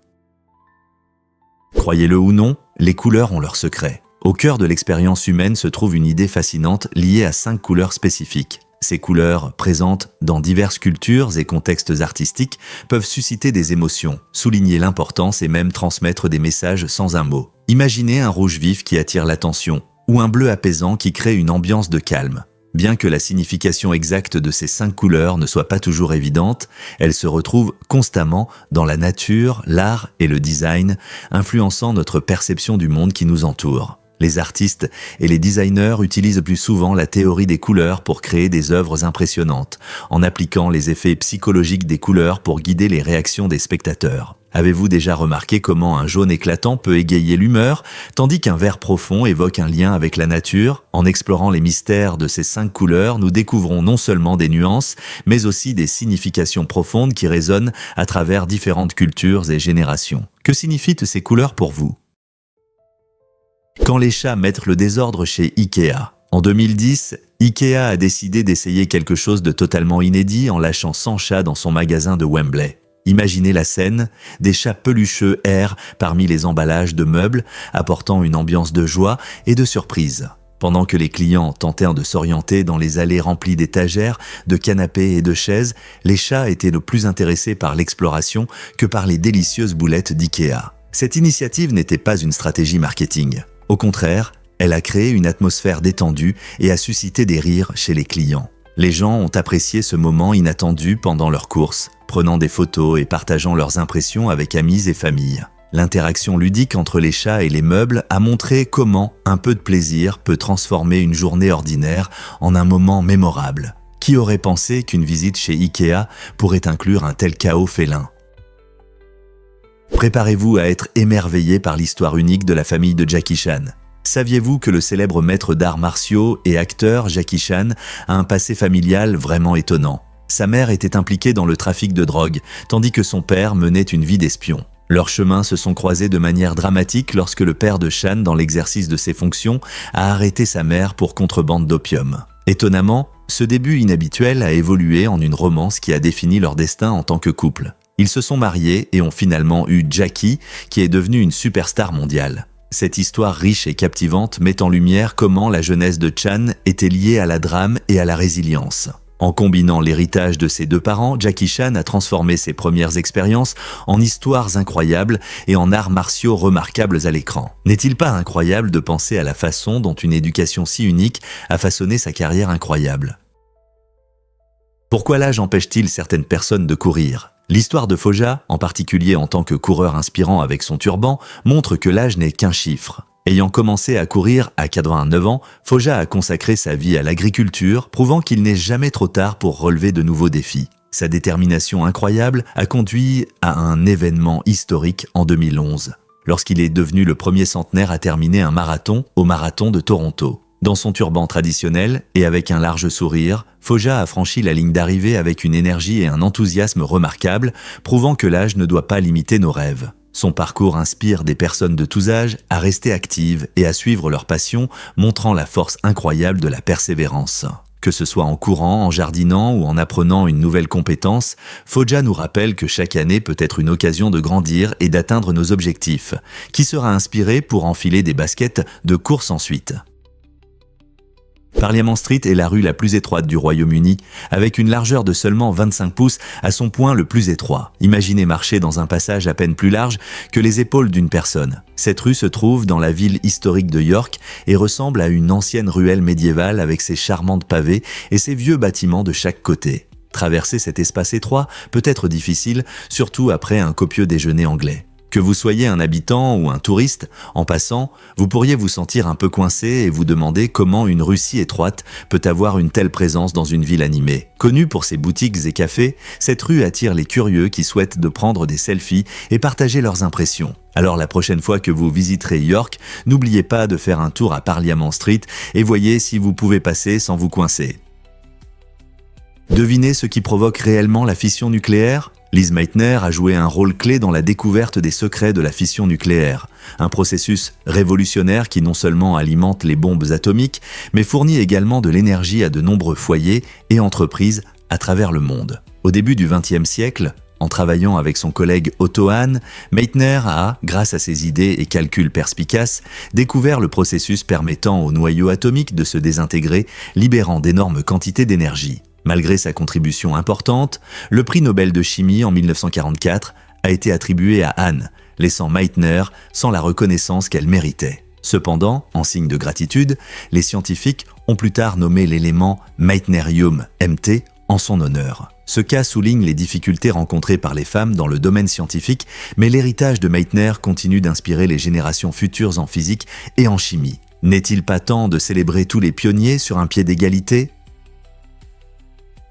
Croyez-le ou non, les couleurs ont leur secret. Au cœur de l'expérience humaine se trouve une idée fascinante liée à 5 couleurs spécifiques. Ces couleurs, présentes dans diverses cultures et contextes artistiques, peuvent susciter des émotions, souligner l'importance et même transmettre des messages sans un mot. Imaginez un rouge vif qui attire l'attention, ou un bleu apaisant qui crée une ambiance de calme. Bien que la signification exacte de ces 5 couleurs ne soit pas toujours évidente, elles se retrouvent constamment dans la nature, l'art et le design, influençant notre perception du monde qui nous entoure. Les artistes et les designers utilisent plus souvent la théorie des couleurs pour créer des œuvres impressionnantes, en appliquant les effets psychologiques des couleurs pour guider les réactions des spectateurs. Avez-vous déjà remarqué comment un jaune éclatant peut égayer l'humeur, tandis qu'un vert profond évoque un lien avec la nature? En explorant les mystères de ces 5 couleurs, nous découvrons non seulement des nuances, mais aussi des significations profondes qui résonnent à travers différentes cultures et générations. Que signifient ces couleurs pour vous? Quand les chats mettent le désordre chez Ikea. En 2010, Ikea a décidé d'essayer quelque chose de totalement inédit en lâchant 100 chats dans son magasin de Wembley. Imaginez la scène, des chats pelucheux errent parmi les emballages de meubles, apportant une ambiance de joie et de surprise. Pendant que les clients tentèrent de s'orienter dans les allées remplies d'étagères, de canapés et de chaises, les chats étaient le plus intéressés par l'exploration que par les délicieuses boulettes d'Ikea. Cette initiative n'était pas une stratégie marketing. Au contraire, elle a créé une atmosphère détendue et a suscité des rires chez les clients. Les gens ont apprécié ce moment inattendu pendant leurs courses, prenant des photos et partageant leurs impressions avec amis et familles. L'interaction ludique entre les chats et les meubles a montré comment un peu de plaisir peut transformer une journée ordinaire en un moment mémorable. Qui aurait pensé qu'une visite chez Ikea pourrait inclure un tel chaos félin? Préparez-vous à être émerveillé par l'histoire unique de la famille de Jackie Chan. Saviez-vous que le célèbre maître d'arts martiaux et acteur Jackie Chan a un passé familial vraiment étonnant? Sa mère était impliquée dans le trafic de drogue, tandis que son père menait une vie d'espion. Leurs chemins se sont croisés de manière dramatique lorsque le père de Chan, dans l'exercice de ses fonctions, a arrêté sa mère pour contrebande d'opium. Étonnamment, ce début inhabituel a évolué en une romance qui a défini leur destin en tant que couple. Ils se sont mariés et ont finalement eu Jackie, qui est devenue une superstar mondiale. Cette histoire riche et captivante met en lumière comment la jeunesse de Chan était liée à la drame et à la résilience. En combinant l'héritage de ses 2 parents, Jackie Chan a transformé ses premières expériences en histoires incroyables et en arts martiaux remarquables à l'écran. N'est-il pas incroyable de penser à la façon dont une éducation si unique a façonné sa carrière incroyable? Pourquoi l'âge empêche-t-il certaines personnes de courir? L'histoire de Foja, en particulier en tant que coureur inspirant avec son turban, montre que l'âge n'est qu'un chiffre. Ayant commencé à courir à 89 ans, Foja a consacré sa vie à l'agriculture, prouvant qu'il n'est jamais trop tard pour relever de nouveaux défis. Sa détermination incroyable a conduit à un événement historique en 2011, lorsqu'il est devenu le premier centenaire à terminer un marathon au marathon de Toronto. Dans son turban traditionnel et avec un large sourire, Foja a franchi la ligne d'arrivée avec une énergie et un enthousiasme remarquables, prouvant que l'âge ne doit pas limiter nos rêves. Son parcours inspire des personnes de tous âges à rester actives et à suivre leur passion, montrant la force incroyable de la persévérance. Que ce soit en courant, en jardinant ou en apprenant une nouvelle compétence, Foja nous rappelle que chaque année peut être une occasion de grandir et d'atteindre nos objectifs. Qui sera inspiré pour enfiler des baskets de course ensuite? Parliament Street est la rue la plus étroite du Royaume-Uni, avec une largeur de seulement 25 pouces à son point le plus étroit. Imaginez marcher dans un passage à peine plus large que les épaules d'une personne. Cette rue se trouve dans la ville historique de York et ressemble à une ancienne ruelle médiévale avec ses charmantes pavés et ses vieux bâtiments de chaque côté. Traverser cet espace étroit peut être difficile, surtout après un copieux déjeuner anglais. Que vous soyez un habitant ou un touriste, en passant, vous pourriez vous sentir un peu coincé et vous demander comment une rue si étroite peut avoir une telle présence dans une ville animée. Connue pour ses boutiques et cafés, cette rue attire les curieux qui souhaitent de prendre des selfies et partager leurs impressions. Alors la prochaine fois que vous visiterez York, n'oubliez pas de faire un tour à Parliament Street et voyez si vous pouvez passer sans vous coincer. Devinez ce qui provoque réellement la fission nucléaire ? Lise Meitner a joué un rôle clé dans la découverte des secrets de la fission nucléaire, un processus révolutionnaire qui non seulement alimente les bombes atomiques, mais fournit également de l'énergie à de nombreux foyers et entreprises à travers le monde. Au début du XXe siècle, en travaillant avec son collègue Otto Hahn, Meitner a, grâce à ses idées et calculs perspicaces, découvert le processus permettant au noyau atomique de se désintégrer, libérant d'énormes quantités d'énergie. Malgré sa contribution importante, le prix Nobel de chimie en 1944 a été attribué à Hahn, laissant Meitner sans la reconnaissance qu'elle méritait. Cependant, en signe de gratitude, les scientifiques ont plus tard nommé l'élément Meitnerium MT en son honneur. Ce cas souligne les difficultés rencontrées par les femmes dans le domaine scientifique, mais l'héritage de Meitner continue d'inspirer les générations futures en physique et en chimie. N'est-il pas temps de célébrer tous les pionniers sur un pied d'égalité?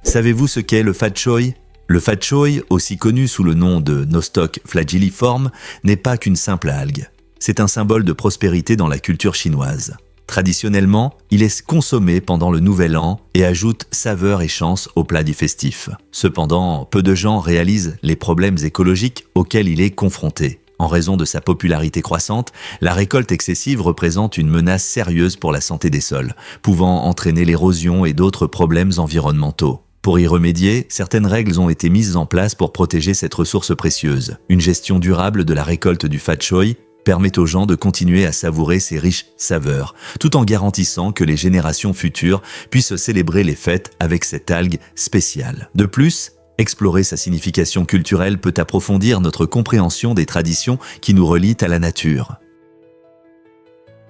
Savez-vous ce qu'est le fat choi? Le fat choi, aussi connu sous le nom de Nostoc flagilliforme, n'est pas qu'une simple algue. C'est un symbole de prospérité dans la culture chinoise. Traditionnellement, il est consommé pendant le Nouvel An et ajoute saveur et chance au plat du festif. Cependant, peu de gens réalisent les problèmes écologiques auxquels il est confronté. En raison de sa popularité croissante, la récolte excessive représente une menace sérieuse pour la santé des sols, pouvant entraîner l'érosion et d'autres problèmes environnementaux. Pour y remédier, certaines règles ont été mises en place pour protéger cette ressource précieuse. Une gestion durable de la récolte du fat choi permet aux gens de continuer à savourer ces riches saveurs, tout en garantissant que les générations futures puissent célébrer les fêtes avec cette algue spéciale. De plus, explorer sa signification culturelle peut approfondir notre compréhension des traditions qui nous relient à la nature.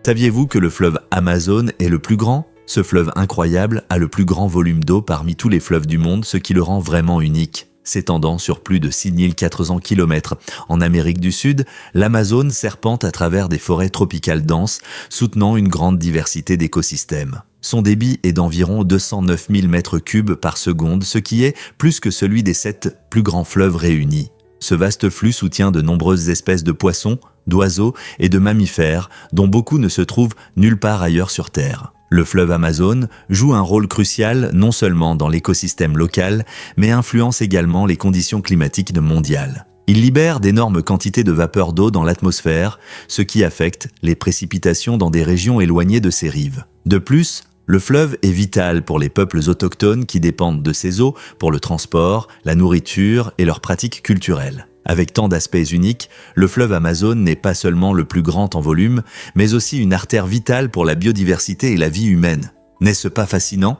Saviez-vous que le fleuve Amazon est le plus grand? Ce fleuve incroyable a le plus grand volume d'eau parmi tous les fleuves du monde, ce qui le rend vraiment unique. S'étendant sur plus de 6400 km en Amérique du Sud, l'Amazone serpente à travers des forêts tropicales denses, soutenant une grande diversité d'écosystèmes. Son débit est d'environ 209 000 m3 par seconde, ce qui est plus que celui des 7 plus grands fleuves réunis. Ce vaste flux soutient de nombreuses espèces de poissons, d'oiseaux et de mammifères, dont beaucoup ne se trouvent nulle part ailleurs sur Terre. Le fleuve Amazon joue un rôle crucial non seulement dans l'écosystème local, mais influence également les conditions climatiques mondiales. Il libère d'énormes quantités de vapeur d'eau dans l'atmosphère, ce qui affecte les précipitations dans des régions éloignées de ses rives. De plus, le fleuve est vital pour les peuples autochtones qui dépendent de ses eaux pour le transport, la nourriture et leurs pratiques culturelles. Avec tant d'aspects uniques, le fleuve Amazon n'est pas seulement le plus grand en volume, mais aussi une artère vitale pour la biodiversité et la vie humaine. N'est-ce pas fascinant?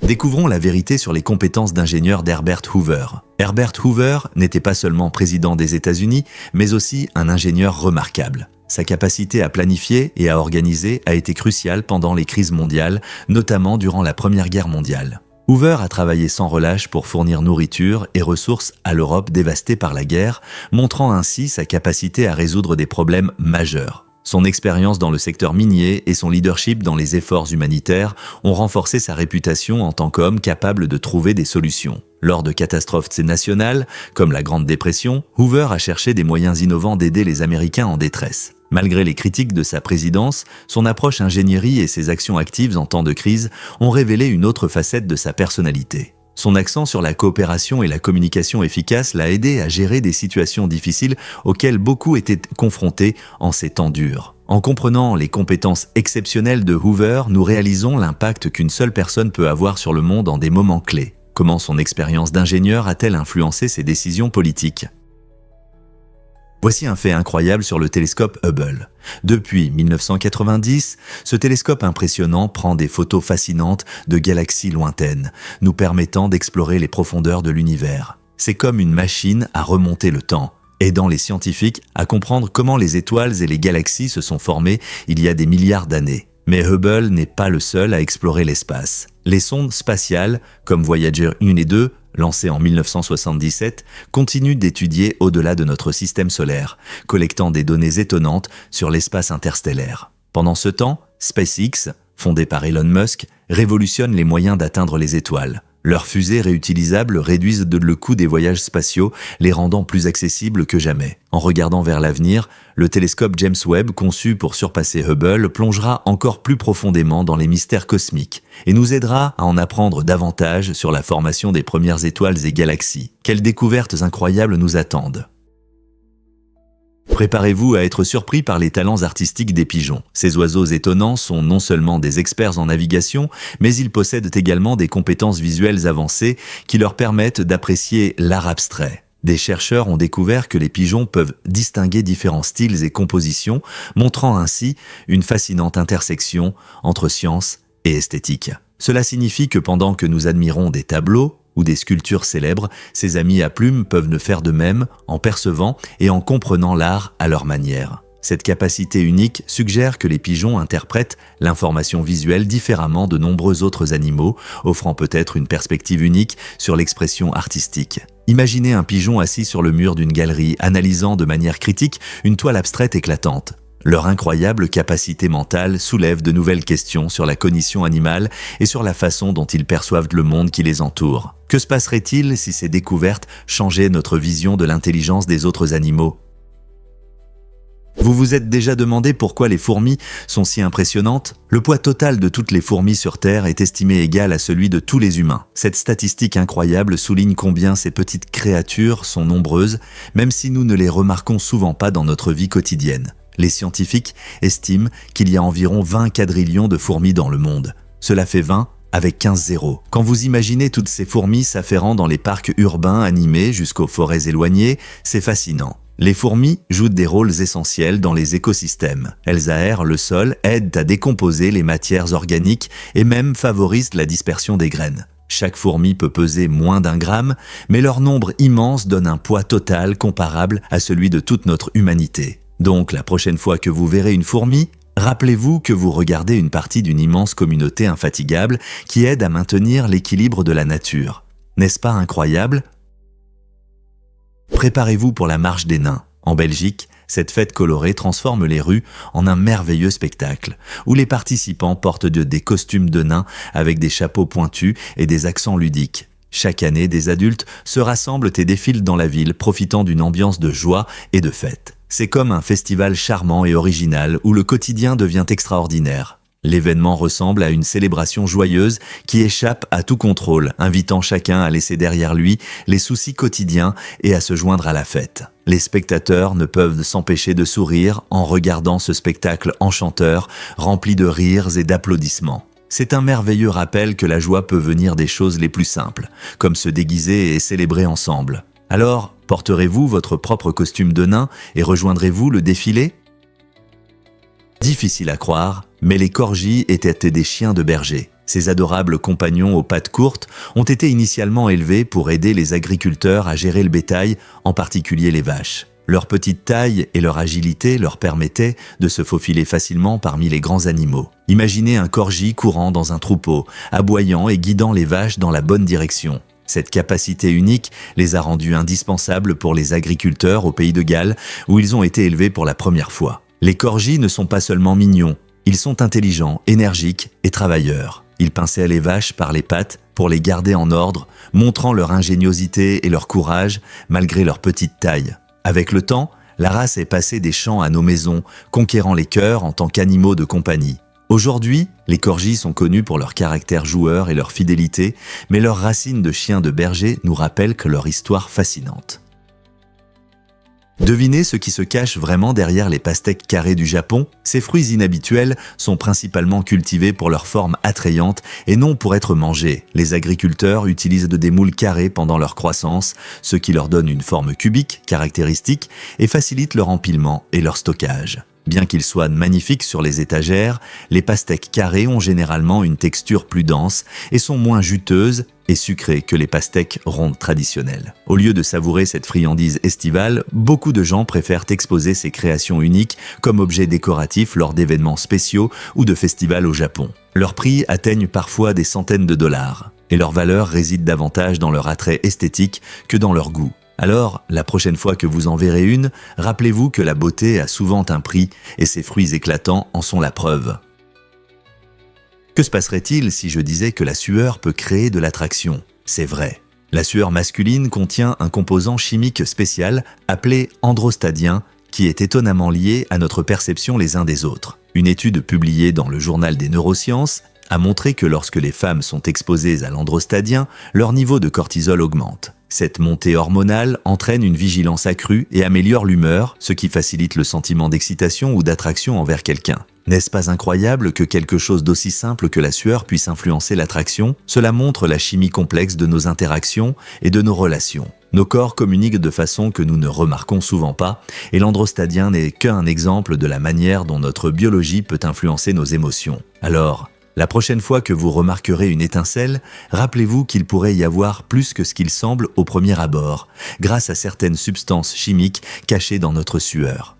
Découvrons la vérité sur les compétences d'ingénieur d'Herbert Hoover. Herbert Hoover n'était pas seulement président des États-Unis, mais aussi un ingénieur remarquable. Sa capacité à planifier et à organiser a été cruciale pendant les crises mondiales, notamment durant la Première Guerre mondiale. Hoover a travaillé sans relâche pour fournir nourriture et ressources à l'Europe dévastée par la guerre, montrant ainsi sa capacité à résoudre des problèmes majeurs. Son expérience dans le secteur minier et son leadership dans les efforts humanitaires ont renforcé sa réputation en tant qu'homme capable de trouver des solutions. Lors de catastrophes nationales, comme la Grande Dépression, Hoover a cherché des moyens innovants d'aider les Américains en détresse. Malgré les critiques de sa présidence, son approche ingénierie et ses actions actives en temps de crise ont révélé une autre facette de sa personnalité. Son accent sur la coopération et la communication efficace l'a aidé à gérer des situations difficiles auxquelles beaucoup étaient confrontés en ces temps durs. En comprenant les compétences exceptionnelles de Hoover, nous réalisons l'impact qu'une seule personne peut avoir sur le monde en des moments clés. Comment son expérience d'ingénieur a-t-elle influencé ses décisions politiques ? Voici un fait incroyable sur le télescope Hubble. Depuis 1990, ce télescope impressionnant prend des photos fascinantes de galaxies lointaines, nous permettant d'explorer les profondeurs de l'univers. C'est comme une machine à remonter le temps, aidant les scientifiques à comprendre comment les étoiles et les galaxies se sont formées il y a des milliards d'années. Mais Hubble n'est pas le seul à explorer l'espace. Les sondes spatiales, comme Voyager 1 et 2, lancées en 1977, continuent d'étudier au-delà de notre système solaire, collectant des données étonnantes sur l'espace interstellaire. Pendant ce temps, SpaceX, fondé par Elon Musk, révolutionne les moyens d'atteindre les étoiles. Leurs fusées réutilisables réduisent le coût des voyages spatiaux, les rendant plus accessibles que jamais. En regardant vers l'avenir, le télescope James Webb, conçu pour surpasser Hubble, plongera encore plus profondément dans les mystères cosmiques et nous aidera à en apprendre davantage sur la formation des premières étoiles et galaxies. Quelles découvertes incroyables nous attendent! Préparez-vous à être surpris par les talents artistiques des pigeons. Ces oiseaux étonnants sont non seulement des experts en navigation, mais ils possèdent également des compétences visuelles avancées qui leur permettent d'apprécier l'art abstrait. Des chercheurs ont découvert que les pigeons peuvent distinguer différents styles et compositions, montrant ainsi une fascinante intersection entre science et esthétique. Cela signifie que pendant que nous admirons des tableaux, ou des sculptures célèbres, ses amis à plumes peuvent ne faire de même en percevant et en comprenant l'art à leur manière. Cette capacité unique suggère que les pigeons interprètent l'information visuelle différemment de nombreux autres animaux, offrant peut-être une perspective unique sur l'expression artistique. Imaginez un pigeon assis sur le mur d'une galerie, analysant de manière critique une toile abstraite éclatante. Leur incroyable capacité mentale soulève de nouvelles questions sur la cognition animale et sur la façon dont ils perçoivent le monde qui les entoure. Que se passerait-il si ces découvertes changeaient notre vision de l'intelligence des autres animaux ? Vous vous êtes déjà demandé pourquoi les fourmis sont si impressionnantes ? Le poids total de toutes les fourmis sur Terre est estimé égal à celui de tous les humains. Cette statistique incroyable souligne combien ces petites créatures sont nombreuses, même si nous ne les remarquons souvent pas dans notre vie quotidienne. Les scientifiques estiment qu'il y a environ 20 quadrillions de fourmis dans le monde. Cela fait 20 avec 15 zéros. Quand vous imaginez toutes ces fourmis s'affairant dans les parcs urbains animés jusqu'aux forêts éloignées, c'est fascinant. Les fourmis jouent des rôles essentiels dans les écosystèmes. Elles aèrent le sol, aident à décomposer les matières organiques et même favorisent la dispersion des graines. Chaque fourmi peut peser moins d'1 gramme, mais leur nombre immense donne un poids total comparable à celui de toute notre humanité. Donc, la prochaine fois que vous verrez une fourmi, rappelez-vous que vous regardez une partie d'une immense communauté infatigable qui aide à maintenir l'équilibre de la nature. N'est-ce pas incroyable ? Préparez-vous pour la marche des nains. En Belgique, cette fête colorée transforme les rues en un merveilleux spectacle, où les participants portent des costumes de nains avec des chapeaux pointus et des accents ludiques. Chaque année, des adultes se rassemblent et défilent dans la ville, profitant d'une ambiance de joie et de fête. C'est comme un festival charmant et original où le quotidien devient extraordinaire. L'événement ressemble à une célébration joyeuse qui échappe à tout contrôle, invitant chacun à laisser derrière lui les soucis quotidiens et à se joindre à la fête. Les spectateurs ne peuvent s'empêcher de sourire en regardant ce spectacle enchanteur, rempli de rires et d'applaudissements. C'est un merveilleux rappel que la joie peut venir des choses les plus simples, comme se déguiser et célébrer ensemble. Alors, porterez-vous votre propre costume de nain et rejoindrez-vous le défilé ? Difficile à croire, mais les corgis étaient des chiens de berger. Ces adorables compagnons aux pattes courtes ont été initialement élevés pour aider les agriculteurs à gérer le bétail, en particulier les vaches. Leur petite taille et leur agilité leur permettaient de se faufiler facilement parmi les grands animaux. Imaginez un corgi courant dans un troupeau, aboyant et guidant les vaches dans la bonne direction. Cette capacité unique les a rendus indispensables pour les agriculteurs au pays de Galles, où ils ont été élevés pour la première fois. Les corgis ne sont pas seulement mignons, ils sont intelligents, énergiques et travailleurs. Ils pinçaient les vaches par les pattes pour les garder en ordre, montrant leur ingéniosité et leur courage malgré leur petite taille. Avec le temps, la race est passée des champs à nos maisons, conquérant les cœurs en tant qu'animaux de compagnie. Aujourd'hui, les corgis sont connus pour leur caractère joueur et leur fidélité, mais leurs racines de chiens de berger nous rappellent que leur histoire fascinante. Devinez ce qui se cache vraiment derrière les pastèques carrées du Japon. Ces fruits inhabituels sont principalement cultivés pour leur forme attrayante et non pour être mangés. Les agriculteurs utilisent des moules carrés pendant leur croissance, ce qui leur donne une forme cubique caractéristique et facilite leur empilement et leur stockage. Bien qu'ils soient magnifiques sur les étagères, les pastèques carrées ont généralement une texture plus dense et sont moins juteuses et sucrées que les pastèques rondes traditionnelles. Au lieu de savourer cette friandise estivale, beaucoup de gens préfèrent exposer ces créations uniques comme objets décoratifs lors d'événements spéciaux ou de festivals au Japon. Leurs prix atteignent parfois des centaines de dollars et leur valeur réside davantage dans leur attrait esthétique que dans leur goût. Alors, la prochaine fois que vous en verrez une, rappelez-vous que la beauté a souvent un prix et ces fruits éclatants en sont la preuve. Que se passerait-il si je disais que la sueur peut créer de l'attraction ? C'est vrai. La sueur masculine contient un composant chimique spécial appelé androstadien qui est étonnamment lié à notre perception les uns des autres. Une étude publiée dans le journal des neurosciences a montré que lorsque les femmes sont exposées à l'androstadien, leur niveau de cortisol augmente. Cette montée hormonale entraîne une vigilance accrue et améliore l'humeur, ce qui facilite le sentiment d'excitation ou d'attraction envers quelqu'un. N'est-ce pas incroyable que quelque chose d'aussi simple que la sueur puisse influencer l'attraction ? Cela montre la chimie complexe de nos interactions et de nos relations. Nos corps communiquent de façon que nous ne remarquons souvent pas, et l'androstadien n'est qu'un exemple de la manière dont notre biologie peut influencer nos émotions. Alors, la prochaine fois que vous remarquerez une étincelle, rappelez-vous qu'il pourrait y avoir plus que ce qu'il semble au premier abord, grâce à certaines substances chimiques cachées dans notre sueur.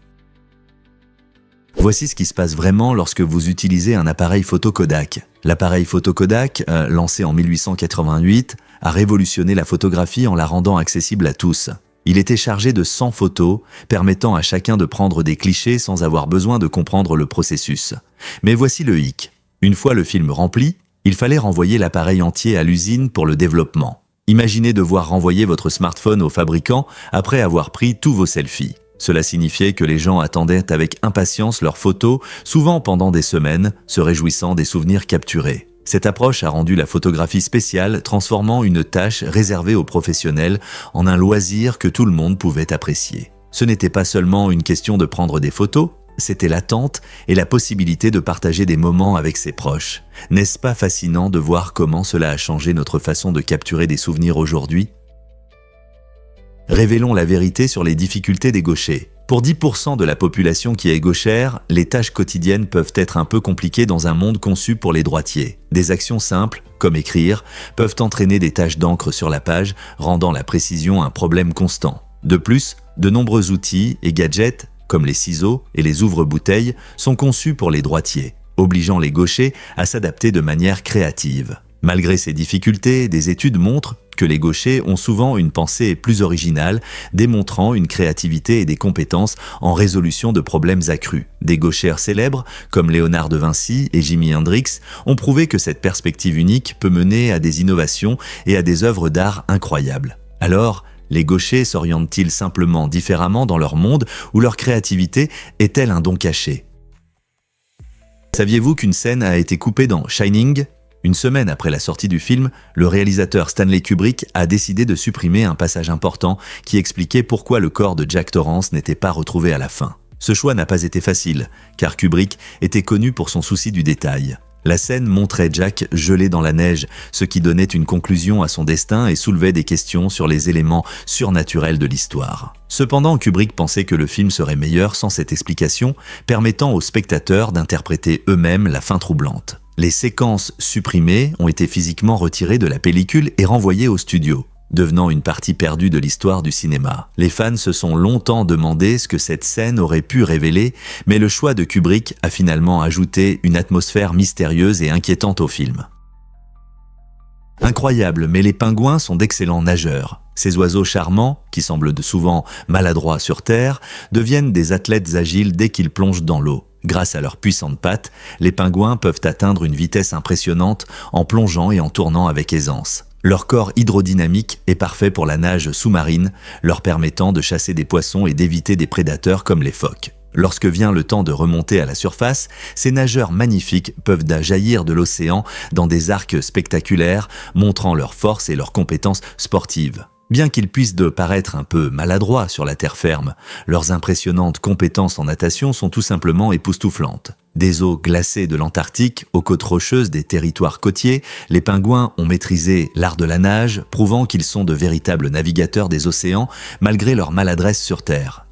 Voici ce qui se passe vraiment lorsque vous utilisez un appareil photo Kodak. L'appareil photo Kodak, lancé en 1888, a révolutionné la photographie en la rendant accessible à tous. Il était chargé de 100 photos, permettant à chacun de prendre des clichés sans avoir besoin de comprendre le processus. Mais voici le hic. Une fois le film rempli, il fallait renvoyer l'appareil entier à l'usine pour le développement. Imaginez devoir renvoyer votre smartphone au fabricant après avoir pris tous vos selfies. Cela signifiait que les gens attendaient avec impatience leurs photos, souvent pendant des semaines, se réjouissant des souvenirs capturés. Cette approche a rendu la photographie spéciale, transformant une tâche réservée aux professionnels en un loisir que tout le monde pouvait apprécier. Ce n'était pas seulement une question de prendre des photos, c'était l'attente et la possibilité de partager des moments avec ses proches. N'est-ce pas fascinant de voir comment cela a changé notre façon de capturer des souvenirs aujourd'hui ? Révélons la vérité sur les difficultés des gauchers. Pour 10% de la population qui est gauchère, les tâches quotidiennes peuvent être un peu compliquées dans un monde conçu pour les droitiers. Des actions simples, comme écrire, peuvent entraîner des taches d'encre sur la page, rendant la précision un problème constant. De plus, de nombreux outils et gadgets, comme les ciseaux et les ouvre-bouteilles, sont conçus pour les droitiers, obligeant les gauchers à s'adapter de manière créative. Malgré ces difficultés, des études montrent que les gauchers ont souvent une pensée plus originale, démontrant une créativité et des compétences en résolution de problèmes accrus. Des gauchères célèbres, comme Léonard de Vinci et Jimi Hendrix, ont prouvé que cette perspective unique peut mener à des innovations et à des œuvres d'art incroyables. Alors, les gauchers s'orientent-ils simplement différemment dans leur monde ou leur créativité est-elle un don caché ? Saviez-vous qu'une scène a été coupée dans Shining ? Une semaine après la sortie du film, le réalisateur Stanley Kubrick a décidé de supprimer un passage important qui expliquait pourquoi le corps de Jack Torrance n'était pas retrouvé à la fin. Ce choix n'a pas été facile, car Kubrick était connu pour son souci du détail. La scène montrait Jack gelé dans la neige, ce qui donnait une conclusion à son destin et soulevait des questions sur les éléments surnaturels de l'histoire. Cependant, Kubrick pensait que le film serait meilleur sans cette explication, permettant aux spectateurs d'interpréter eux-mêmes la fin troublante. Les séquences supprimées ont été physiquement retirées de la pellicule et renvoyées au studio, devenant une partie perdue de l'histoire du cinéma. Les fans se sont longtemps demandé ce que cette scène aurait pu révéler, mais le choix de Kubrick a finalement ajouté une atmosphère mystérieuse et inquiétante au film. Incroyable, mais les pingouins sont d'excellents nageurs. Ces oiseaux charmants, qui semblent souvent maladroits sur Terre, deviennent des athlètes agiles dès qu'ils plongent dans l'eau. Grâce à leurs puissantes pattes, les pingouins peuvent atteindre une vitesse impressionnante en plongeant et en tournant avec aisance. Leur corps hydrodynamique est parfait pour la nage sous-marine, leur permettant de chasser des poissons et d'éviter des prédateurs comme les phoques. Lorsque vient le temps de remonter à la surface, ces nageurs magnifiques peuvent jaillir de l'océan dans des arcs spectaculaires, montrant leur force et leurs compétences sportives. Bien qu'ils puissent paraître un peu maladroits sur la terre ferme, leurs impressionnantes compétences en natation sont tout simplement époustouflantes. Des eaux glacées de l'Antarctique aux côtes rocheuses des territoires côtiers, les pingouins ont maîtrisé l'art de la nage, prouvant qu'ils sont de véritables navigateurs des océans malgré leur maladresse sur Terre.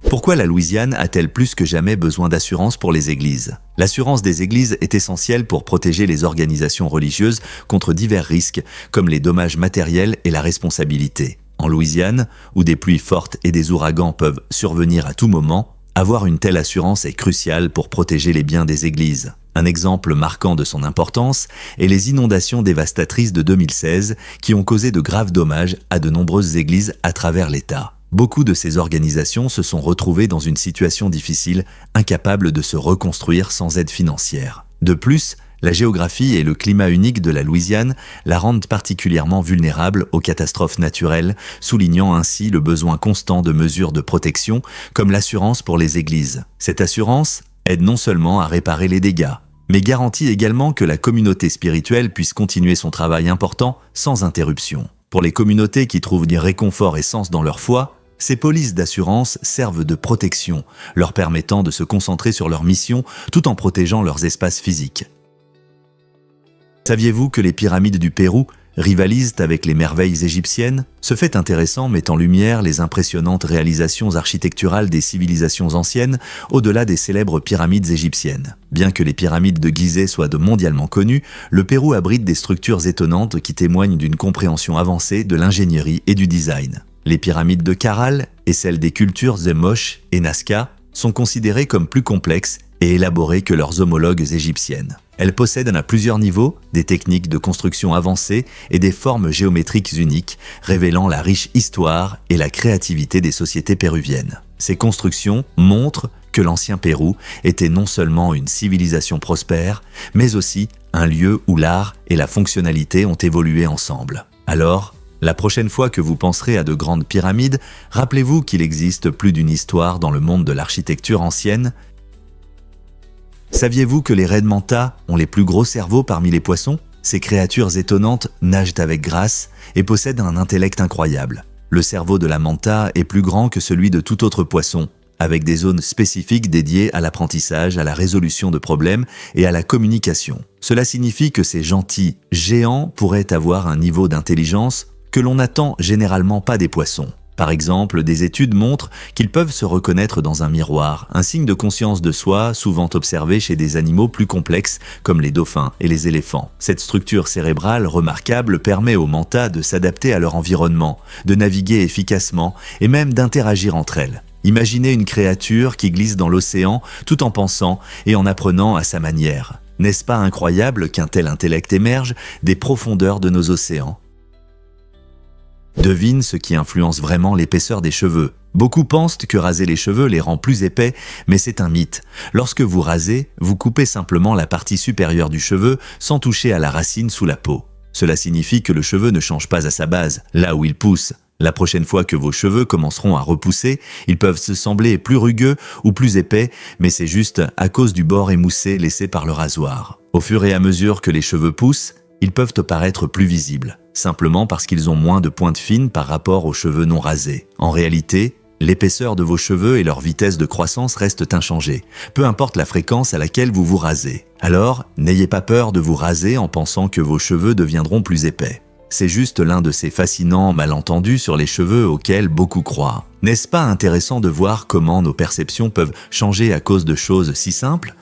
Pourquoi la Louisiane a-t-elle plus que jamais besoin d'assurance pour les églises ? L'assurance des églises est essentielle pour protéger les organisations religieuses contre divers risques, comme les dommages matériels et la responsabilité. En Louisiane, où des pluies fortes et des ouragans peuvent survenir à tout moment, avoir une telle assurance est cruciale pour protéger les biens des églises. Un exemple marquant de son importance est les inondations dévastatrices de 2016 qui ont causé de graves dommages à de nombreuses églises à travers l'État. Beaucoup de ces organisations se sont retrouvées dans une situation difficile, incapables de se reconstruire sans aide financière. De plus, la géographie et le climat unique de la Louisiane la rendent particulièrement vulnérable aux catastrophes naturelles, soulignant ainsi le besoin constant de mesures de protection, comme l'assurance pour les églises. Cette assurance aide non seulement à réparer les dégâts, mais garantit également que la communauté spirituelle puisse continuer son travail important sans interruption. Pour les communautés qui trouvent du réconfort et sens dans leur foi, ces polices d'assurance servent de protection, leur permettant de se concentrer sur leur mission tout en protégeant leurs espaces physiques. Saviez-vous que les pyramides du Pérou rivalisent avec les merveilles égyptiennes? Ce fait intéressant met en lumière les impressionnantes réalisations architecturales des civilisations anciennes au-delà des célèbres pyramides égyptiennes. Bien que les pyramides de Gizeh soient mondialement connues, le Pérou abrite des structures étonnantes qui témoignent d'une compréhension avancée de l'ingénierie et du design. Les pyramides de Caral et celles des cultures Zemosh et Nazca sont considérées comme plus complexes et élaborées que leurs homologues égyptiennes. Elle possède à plusieurs niveaux des techniques de construction avancées et des formes géométriques uniques, révélant la riche histoire et la créativité des sociétés péruviennes. Ces constructions montrent que l'ancien Pérou était non seulement une civilisation prospère, mais aussi un lieu où l'art et la fonctionnalité ont évolué ensemble. Alors, la prochaine fois que vous penserez à de grandes pyramides, rappelez-vous qu'il existe plus d'une histoire dans le monde de l'architecture ancienne. Saviez-vous que les raies de manta ont les plus gros cerveaux parmi les poissons? Ces créatures étonnantes nagent avec grâce et possèdent un intellect incroyable. Le cerveau de la manta est plus grand que celui de tout autre poisson, avec des zones spécifiques dédiées à l'apprentissage, à la résolution de problèmes et à la communication. Cela signifie que ces gentils géants pourraient avoir un niveau d'intelligence que l'on n'attend généralement pas des poissons. Par exemple, des études montrent qu'ils peuvent se reconnaître dans un miroir, un signe de conscience de soi souvent observé chez des animaux plus complexes comme les dauphins et les éléphants. Cette structure cérébrale remarquable permet aux mantas de s'adapter à leur environnement, de naviguer efficacement et même d'interagir entre elles. Imaginez une créature qui glisse dans l'océan tout en pensant et en apprenant à sa manière. N'est-ce pas incroyable qu'un tel intellect émerge des profondeurs de nos océans ? Devine ce qui influence vraiment l'épaisseur des cheveux. Beaucoup pensent que raser les cheveux les rend plus épais, mais c'est un mythe. Lorsque vous rasez, vous coupez simplement la partie supérieure du cheveu sans toucher à la racine sous la peau. Cela signifie que le cheveu ne change pas à sa base, là où il pousse. La prochaine fois que vos cheveux commenceront à repousser, ils peuvent se sembler plus rugueux ou plus épais, mais c'est juste à cause du bord émoussé laissé par le rasoir. Au fur et à mesure que les cheveux poussent, ils peuvent paraître plus visibles, simplement parce qu'ils ont moins de pointes fines par rapport aux cheveux non rasés. En réalité, l'épaisseur de vos cheveux et leur vitesse de croissance restent inchangées, peu importe la fréquence à laquelle vous vous rasez. Alors, n'ayez pas peur de vous raser en pensant que vos cheveux deviendront plus épais. C'est juste l'un de ces fascinants malentendus sur les cheveux auxquels beaucoup croient. N'est-ce pas intéressant de voir comment nos perceptions peuvent changer à cause de choses si simples ?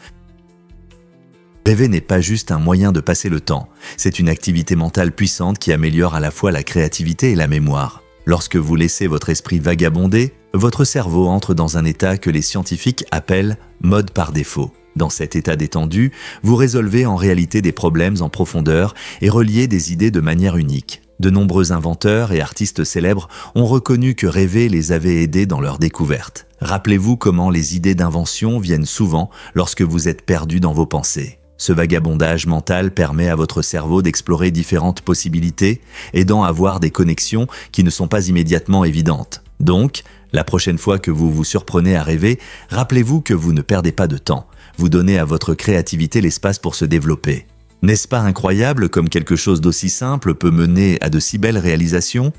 Rêver n'est pas juste un moyen de passer le temps, c'est une activité mentale puissante qui améliore à la fois la créativité et la mémoire. Lorsque vous laissez votre esprit vagabonder, votre cerveau entre dans un état que les scientifiques appellent « mode par défaut ». Dans cet état détendu, vous résolvez en réalité des problèmes en profondeur et reliez des idées de manière unique. De nombreux inventeurs et artistes célèbres ont reconnu que rêver les avait aidés dans leur découverte. Rappelez-vous comment les idées d'invention viennent souvent lorsque vous êtes perdu dans vos pensées. Ce vagabondage mental permet à votre cerveau d'explorer différentes possibilités, aidant à voir des connexions qui ne sont pas immédiatement évidentes. Donc, la prochaine fois que vous vous surprenez à rêver, rappelez-vous que vous ne perdez pas de temps. Vous donnez à votre créativité l'espace pour se développer. N'est-ce pas incroyable comme quelque chose d'aussi simple peut mener à de si belles réalisations ?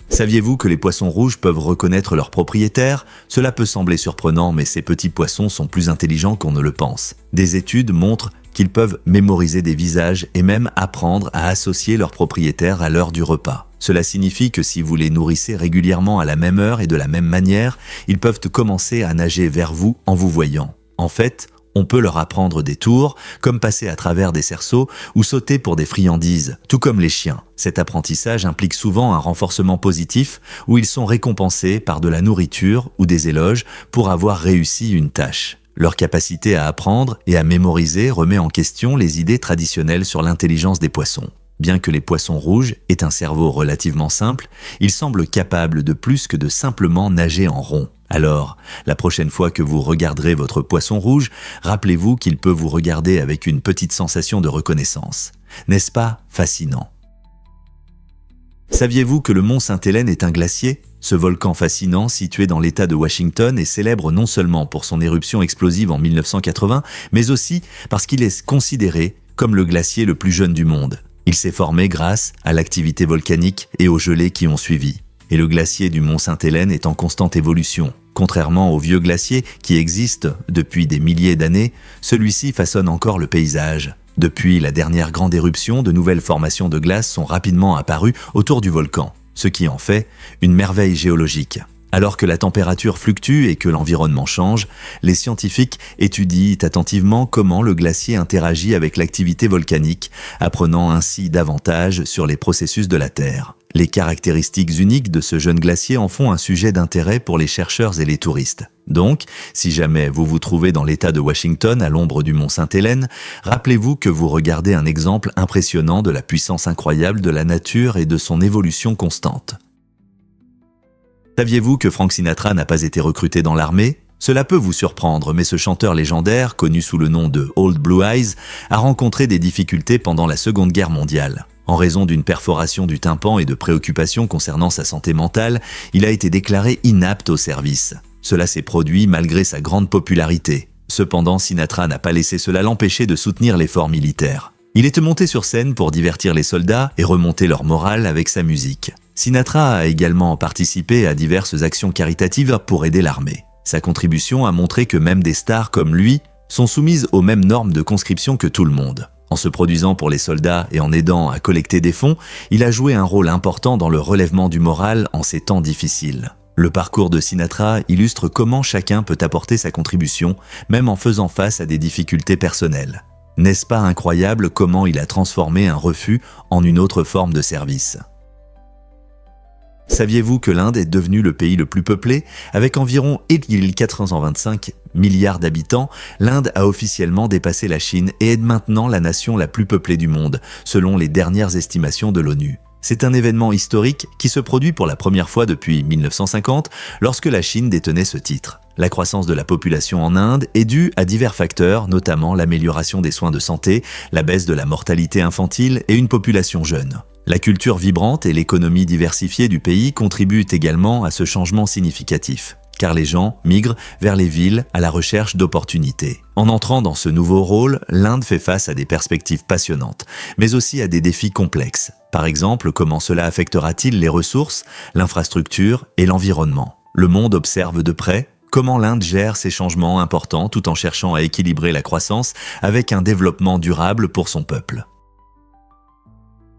Saviez-vous que les poissons rouges peuvent reconnaître leurs propriétaires? Cela peut sembler surprenant, mais ces petits poissons sont plus intelligents qu'on ne le pense. Des études montrent qu'ils peuvent mémoriser des visages et même apprendre à associer leurs propriétaires à l'heure du repas. Cela signifie que si vous les nourrissez régulièrement à la même heure et de la même manière, ils peuvent commencer à nager vers vous en vous voyant. En fait, on peut leur apprendre des tours, comme passer à travers des cerceaux ou sauter pour des friandises, tout comme les chiens. Cet apprentissage implique souvent un renforcement positif où ils sont récompensés par de la nourriture ou des éloges pour avoir réussi une tâche. Leur capacité à apprendre et à mémoriser remet en question les idées traditionnelles sur l'intelligence des poissons. Bien que les poissons rouges aient un cerveau relativement simple, ils semblent capables de plus que de simplement nager en rond. Alors, la prochaine fois que vous regarderez votre poisson rouge, rappelez-vous qu'il peut vous regarder avec une petite sensation de reconnaissance. N'est-ce pas fascinant? Saviez-vous que le mont Sainte-Hélène est un glacier? Ce volcan fascinant, situé dans l'État de Washington, est célèbre non seulement pour son éruption explosive en 1980, mais aussi parce qu'il est considéré comme le glacier le plus jeune du monde. Il s'est formé grâce à l'activité volcanique et aux gelées qui ont suivi. Et le glacier du mont Sainte-Hélène est en constante évolution. Contrairement aux vieux glaciers qui existent depuis des milliers d'années, celui-ci façonne encore le paysage. Depuis la dernière grande éruption, de nouvelles formations de glace sont rapidement apparues autour du volcan, ce qui en fait une merveille géologique. Alors que la température fluctue et que l'environnement change, les scientifiques étudient attentivement comment le glacier interagit avec l'activité volcanique, apprenant ainsi davantage sur les processus de la Terre. Les caractéristiques uniques de ce jeune glacier en font un sujet d'intérêt pour les chercheurs et les touristes. Donc, si jamais vous vous trouvez dans l'État de Washington à l'ombre du mont Sainte-Hélène, rappelez-vous que vous regardez un exemple impressionnant de la puissance incroyable de la nature et de son évolution constante. Saviez-vous que Frank Sinatra n'a pas été recruté dans l'armée ? Cela peut vous surprendre, mais ce chanteur légendaire, connu sous le nom de Old Blue Eyes, a rencontré des difficultés pendant la Seconde Guerre mondiale. En raison d'une perforation du tympan et de préoccupations concernant sa santé mentale, il a été déclaré inapte au service. Cela s'est produit malgré sa grande popularité. Cependant, Sinatra n'a pas laissé cela l'empêcher de soutenir l'effort militaire. Il était monté sur scène pour divertir les soldats et remonter leur morale avec sa musique. Sinatra a également participé à diverses actions caritatives pour aider l'armée. Sa contribution a montré que même des stars comme lui sont soumises aux mêmes normes de conscription que tout le monde. En se produisant pour les soldats et en aidant à collecter des fonds, il a joué un rôle important dans le relèvement du moral en ces temps difficiles. Le parcours de Sinatra illustre comment chacun peut apporter sa contribution, même en faisant face à des difficultés personnelles. N'est-ce pas incroyable comment il a transformé un refus en une autre forme de service ? Saviez-vous que l'Inde est devenue le pays le plus peuplé ? Avec environ 425 milliards d'habitants, l'Inde a officiellement dépassé la Chine et est maintenant la nation la plus peuplée du monde, selon les dernières estimations de l'ONU. C'est un événement historique qui se produit pour la première fois depuis 1950, lorsque la Chine détenait ce titre. La croissance de la population en Inde est due à divers facteurs, notamment l'amélioration des soins de santé, la baisse de la mortalité infantile et une population jeune. La culture vibrante et l'économie diversifiée du pays contribuent également à ce changement significatif, car les gens migrent vers les villes à la recherche d'opportunités. En entrant dans ce nouveau rôle, l'Inde fait face à des perspectives passionnantes, mais aussi à des défis complexes. Par exemple, comment cela affectera-t-il les ressources, l'infrastructure et l'environnement ? Le monde observe de près comment l'Inde gère ces changements importants tout en cherchant à équilibrer la croissance avec un développement durable pour son peuple.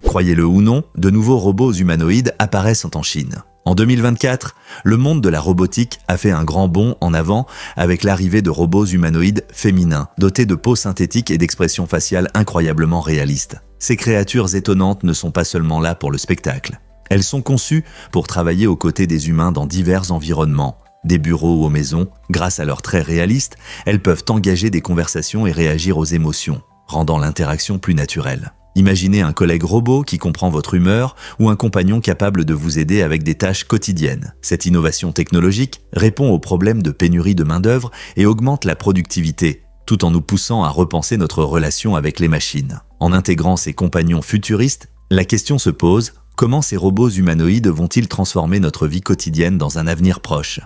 Croyez-le ou non, de nouveaux robots humanoïdes apparaissent en Chine. En 2024, le monde de la robotique a fait un grand bond en avant avec l'arrivée de robots humanoïdes féminins, dotés de peau synthétique et d'expressions faciales incroyablement réalistes. Ces créatures étonnantes ne sont pas seulement là pour le spectacle. Elles sont conçues pour travailler aux côtés des humains dans divers environnements. Des bureaux ou aux maisons, grâce à leurs traits réalistes, elles peuvent engager des conversations et réagir aux émotions, rendant l'interaction plus naturelle. Imaginez un collègue robot qui comprend votre humeur ou un compagnon capable de vous aider avec des tâches quotidiennes. Cette innovation technologique répond aux problèmes de pénurie de main-d'œuvre et augmente la productivité, tout en nous poussant à repenser notre relation avec les machines. En intégrant ces compagnons futuristes, la question se pose, comment ces robots humanoïdes vont-ils transformer notre vie quotidienne dans un avenir proche ?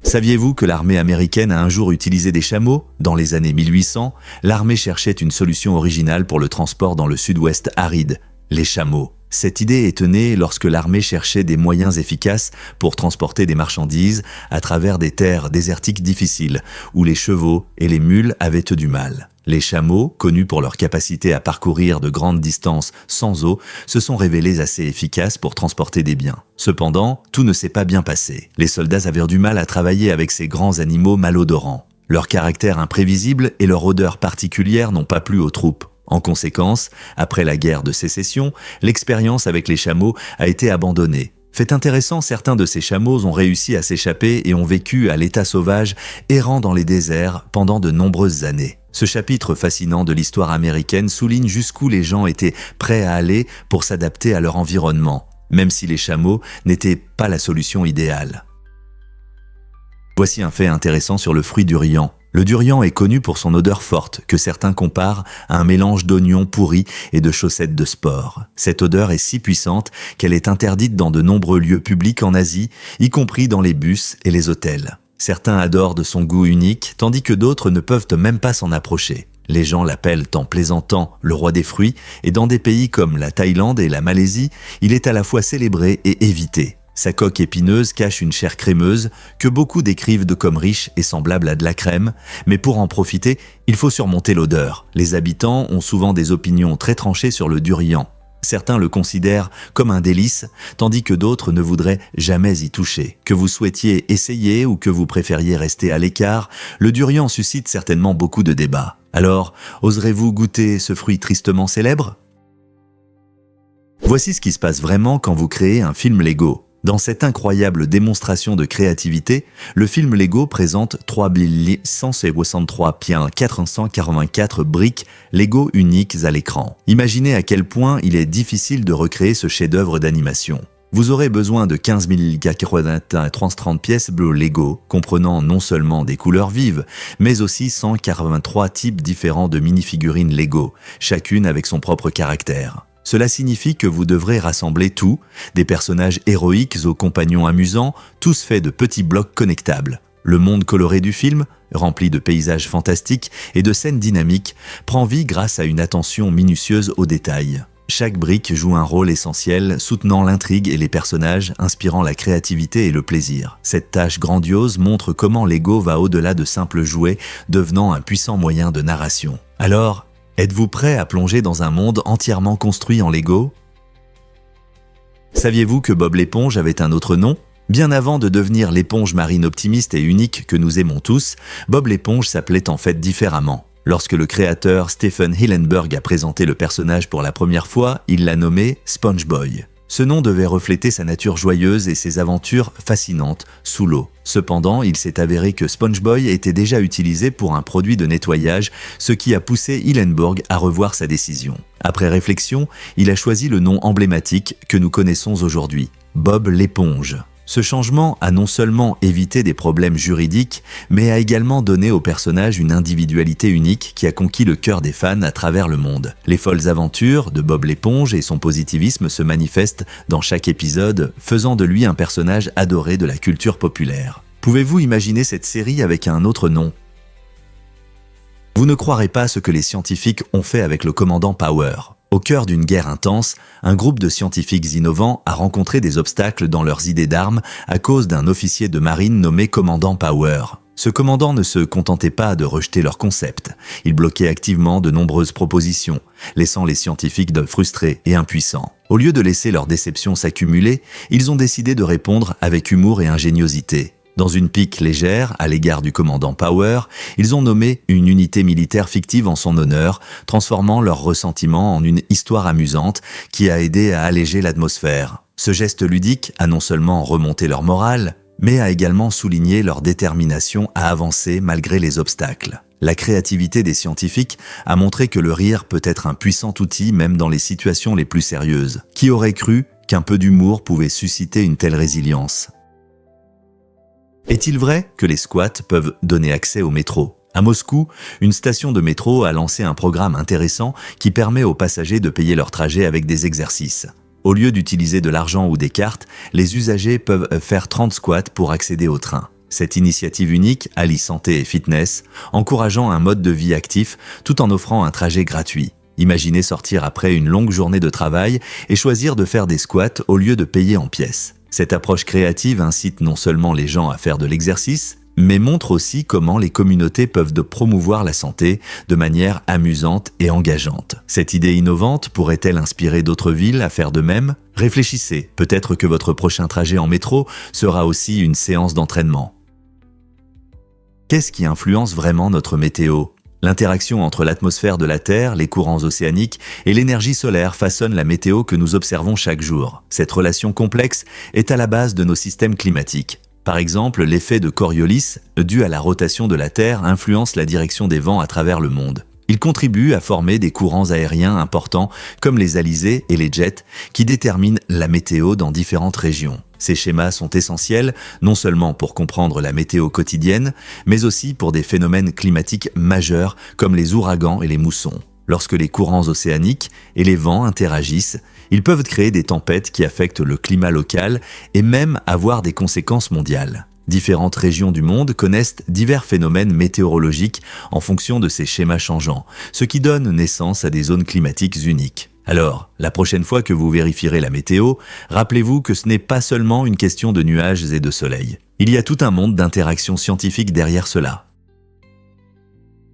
Saviez-vous que l'armée américaine a un jour utilisé des chameaux ? Dans les années 1800, l'armée cherchait une solution originale pour le transport dans le sud-ouest aride, les chameaux. Cette idée est née lorsque l'armée cherchait des moyens efficaces pour transporter des marchandises à travers des terres désertiques difficiles, où les chevaux et les mules avaient eu du mal. Les chameaux, connus pour leur capacité à parcourir de grandes distances sans eau, se sont révélés assez efficaces pour transporter des biens. Cependant, tout ne s'est pas bien passé. Les soldats avaient du mal à travailler avec ces grands animaux malodorants. Leur caractère imprévisible et leur odeur particulière n'ont pas plu aux troupes. En conséquence, après la guerre de sécession, l'expérience avec les chameaux a été abandonnée. Fait intéressant, certains de ces chameaux ont réussi à s'échapper et ont vécu à l'état sauvage, errant dans les déserts pendant de nombreuses années. Ce chapitre fascinant de l'histoire américaine souligne jusqu'où les gens étaient prêts à aller pour s'adapter à leur environnement, même si les chameaux n'étaient pas la solution idéale. Voici un fait intéressant sur le fruit durian. Le durian est connu pour son odeur forte, que certains comparent à un mélange d'oignons pourris et de chaussettes de sport. Cette odeur est si puissante qu'elle est interdite dans de nombreux lieux publics en Asie, y compris dans les bus et les hôtels. Certains adorent de son goût unique, tandis que d'autres ne peuvent même pas s'en approcher. Les gens l'appellent en plaisantant le roi des fruits, et dans des pays comme la Thaïlande et la Malaisie, il est à la fois célébré et évité. Sa coque épineuse cache une chair crémeuse que beaucoup décrivent comme riche et semblable à de la crème, mais pour en profiter, il faut surmonter l'odeur. Les habitants ont souvent des opinions très tranchées sur le durian. Certains le considèrent comme un délice, tandis que d'autres ne voudraient jamais y toucher. Que vous souhaitiez essayer ou que vous préfériez rester à l'écart, le durian suscite certainement beaucoup de débats. Alors, oserez-vous goûter ce fruit tristement célèbre ? Voici ce qui se passe vraiment quand vous créez un film Lego. Dans cette incroyable démonstration de créativité, le film Lego présente 3163,444 briques Lego uniques à l'écran. Imaginez à quel point il est difficile de recréer ce chef-d'œuvre d'animation. Vous aurez besoin de 15 330 pièces Lego, comprenant non seulement des couleurs vives, mais aussi 143 types différents de mini-figurines Lego, chacune avec son propre caractère. Cela signifie que vous devrez rassembler tout, des personnages héroïques aux compagnons amusants, tous faits de petits blocs connectables. Le monde coloré du film, rempli de paysages fantastiques et de scènes dynamiques, prend vie grâce à une attention minutieuse aux détails. Chaque brique joue un rôle essentiel, soutenant l'intrigue et les personnages, inspirant la créativité et le plaisir. Cette tâche grandiose montre comment Lego va au-delà de simples jouets, devenant un puissant moyen de narration. Alors, êtes-vous prêt à plonger dans un monde entièrement construit en Lego? Saviez-vous que Bob l'éponge avait un autre nom? Bien avant de devenir l'éponge marine optimiste et unique que nous aimons tous, Bob l'éponge s'appelait en fait différemment. Lorsque le créateur Stephen Hillenburg a présenté le personnage pour la première fois, il l'a nommé SpongeBob. Ce nom devait refléter sa nature joyeuse et ses aventures fascinantes sous l'eau. Cependant, il s'est avéré que SpongeBob était déjà utilisé pour un produit de nettoyage, ce qui a poussé Hillenburg à revoir sa décision. Après réflexion, il a choisi le nom emblématique que nous connaissons aujourd'hui, Bob l'éponge. Ce changement a non seulement évité des problèmes juridiques, mais a également donné au personnage une individualité unique qui a conquis le cœur des fans à travers le monde. Les folles aventures de Bob l'éponge et son positivisme se manifestent dans chaque épisode, faisant de lui un personnage adoré de la culture populaire. Pouvez-vous imaginer cette série avec un autre nom? Vous ne croirez pas ce que les scientifiques ont fait avec le commandant Power. Au cœur d'une guerre intense, un groupe de scientifiques innovants a rencontré des obstacles dans leurs idées d'armes à cause d'un officier de marine nommé commandant Power. Ce commandant ne se contentait pas de rejeter leurs concepts, il bloquait activement de nombreuses propositions, laissant les scientifiques frustrés et impuissants. Au lieu de laisser leur déception s'accumuler, ils ont décidé de répondre avec humour et ingéniosité. Dans une pique légère à l'égard du commandant Power, ils ont nommé une unité militaire fictive en son honneur, transformant leur ressentiment en une histoire amusante qui a aidé à alléger l'atmosphère. Ce geste ludique a non seulement remonté leur morale, mais a également souligné leur détermination à avancer malgré les obstacles. La créativité des scientifiques a montré que le rire peut être un puissant outil même dans les situations les plus sérieuses. Qui aurait cru qu'un peu d'humour pouvait susciter une telle résilience ? Est-il vrai que les squats peuvent donner accès au métro? À Moscou, une station de métro a lancé un programme intéressant qui permet aux passagers de payer leur trajet avec des exercices. Au lieu d'utiliser de l'argent ou des cartes, les usagers peuvent faire 30 squats pour accéder au train. Cette initiative unique allie santé et fitness, encourageant un mode de vie actif tout en offrant un trajet gratuit. Imaginez sortir après une longue journée de travail et choisir de faire des squats au lieu de payer en pièces. Cette approche créative incite non seulement les gens à faire de l'exercice, mais montre aussi comment les communautés peuvent promouvoir la santé de manière amusante et engageante. Cette idée innovante pourrait-elle inspirer d'autres villes à faire de même? Réfléchissez, peut-être que votre prochain trajet en métro sera aussi une séance d'entraînement. Qu'est-ce qui influence vraiment notre météo? L'interaction entre l'atmosphère de la Terre, les courants océaniques et l'énergie solaire façonne la météo que nous observons chaque jour. Cette relation complexe est à la base de nos systèmes climatiques. Par exemple, l'effet de Coriolis, dû à la rotation de la Terre, influence la direction des vents à travers le monde. Il contribue à former des courants aériens importants comme les alizés et les jets qui déterminent la météo dans différentes régions. Ces schémas sont essentiels non seulement pour comprendre la météo quotidienne, mais aussi pour des phénomènes climatiques majeurs comme les ouragans et les moussons. Lorsque les courants océaniques et les vents interagissent, ils peuvent créer des tempêtes qui affectent le climat local et même avoir des conséquences mondiales. Différentes régions du monde connaissent divers phénomènes météorologiques en fonction de ces schémas changeants, ce qui donne naissance à des zones climatiques uniques. Alors, la prochaine fois que vous vérifierez la météo, rappelez-vous que ce n'est pas seulement une question de nuages et de soleil. Il y a tout un monde d'interactions scientifiques derrière cela.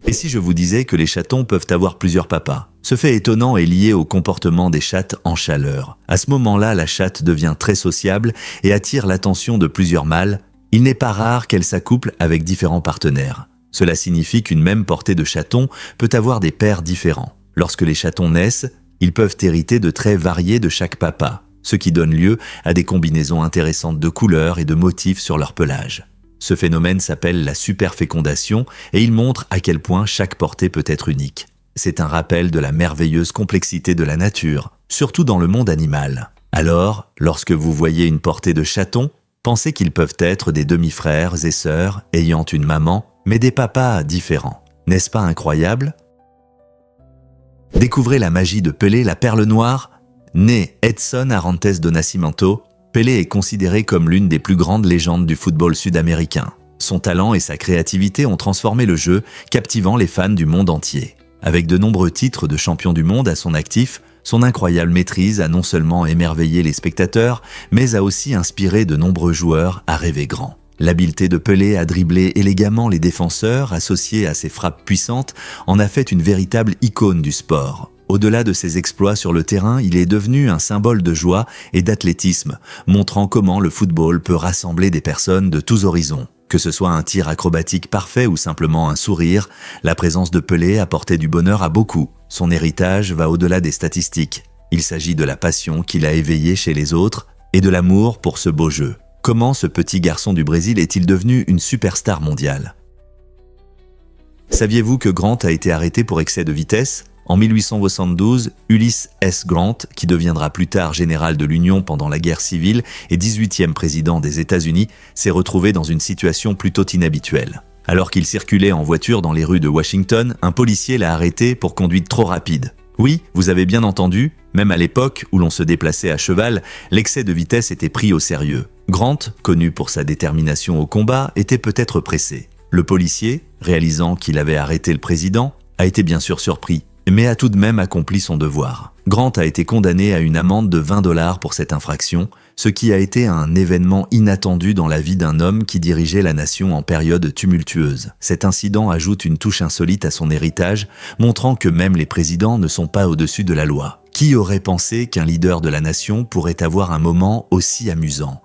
Et si je vous disais que les chatons peuvent avoir plusieurs papas? Ce fait étonnant est lié au comportement des chattes en chaleur. À ce moment-là, la chatte devient très sociable et attire l'attention de plusieurs mâles. Il n'est pas rare qu'elle s'accouple avec différents partenaires. Cela signifie qu'une même portée de chatons peut avoir des pères différents. Lorsque les chatons naissent, ils peuvent hériter de traits variés de chaque papa. ce qui donne lieu à des combinaisons intéressantes de couleurs et de motifs sur leur pelage. Ce phénomène s'appelle la superfécondation et il montre à quel point chaque portée peut être unique. C'est un rappel de la merveilleuse complexité de la nature, surtout dans le monde animal. Alors, lorsque vous voyez une portée de chatons, pensez qu'ils peuvent être des demi-frères et sœurs ayant une maman, mais des papas différents. N'est-ce pas incroyable? Découvrez la magie de Pelé, la perle noire. Né Edson Arantes do Nascimento, Pelé est considéré comme l'une des plus grandes légendes du football sud-américain. Son talent et sa créativité ont transformé le jeu, captivant les fans du monde entier. Avec de nombreux titres de champion du monde à son actif, son incroyable maîtrise a non seulement émerveillé les spectateurs, mais a aussi inspiré de nombreux joueurs à rêver grand. L'habileté de Pelé à dribbler élégamment les défenseurs, associée à ses frappes puissantes, en a fait une véritable icône du sport. Au-delà de ses exploits sur le terrain, il est devenu un symbole de joie et d'athlétisme, montrant comment le football peut rassembler des personnes de tous horizons. Que ce soit un tir acrobatique parfait ou simplement un sourire, la présence de Pelé apportait du bonheur à beaucoup. Son héritage va au-delà des statistiques. Il s'agit de la passion qu'il a éveillée chez les autres et de l'amour pour ce beau jeu. Comment ce petit garçon du Brésil est-il devenu une superstar mondiale? Saviez-vous que Grant a été arrêté pour excès de vitesse? En 1872, Ulysses S. Grant, qui deviendra plus tard général de l'Union pendant la guerre civile et 18e président des États-Unis, s'est retrouvé dans une situation plutôt inhabituelle. Alors qu'il circulait en voiture dans les rues de Washington, un policier l'a arrêté pour conduite trop rapide. Oui, vous avez bien entendu, même à l'époque où l'on se déplaçait à cheval, l'excès de vitesse était pris au sérieux. Grant, connu pour sa détermination au combat, était peut-être pressé. Le policier, réalisant qu'il avait arrêté le président, a été bien sûr surpris, mais a tout de même accompli son devoir. Grant a été condamné à une amende de $20 pour cette infraction, ce qui a été un événement inattendu dans la vie d'un homme qui dirigeait la nation en période tumultueuse. Cet incident ajoute une touche insolite à son héritage, montrant que même les présidents ne sont pas au-dessus de la loi. Qui aurait pensé qu'un leader de la nation pourrait avoir un moment aussi amusant ?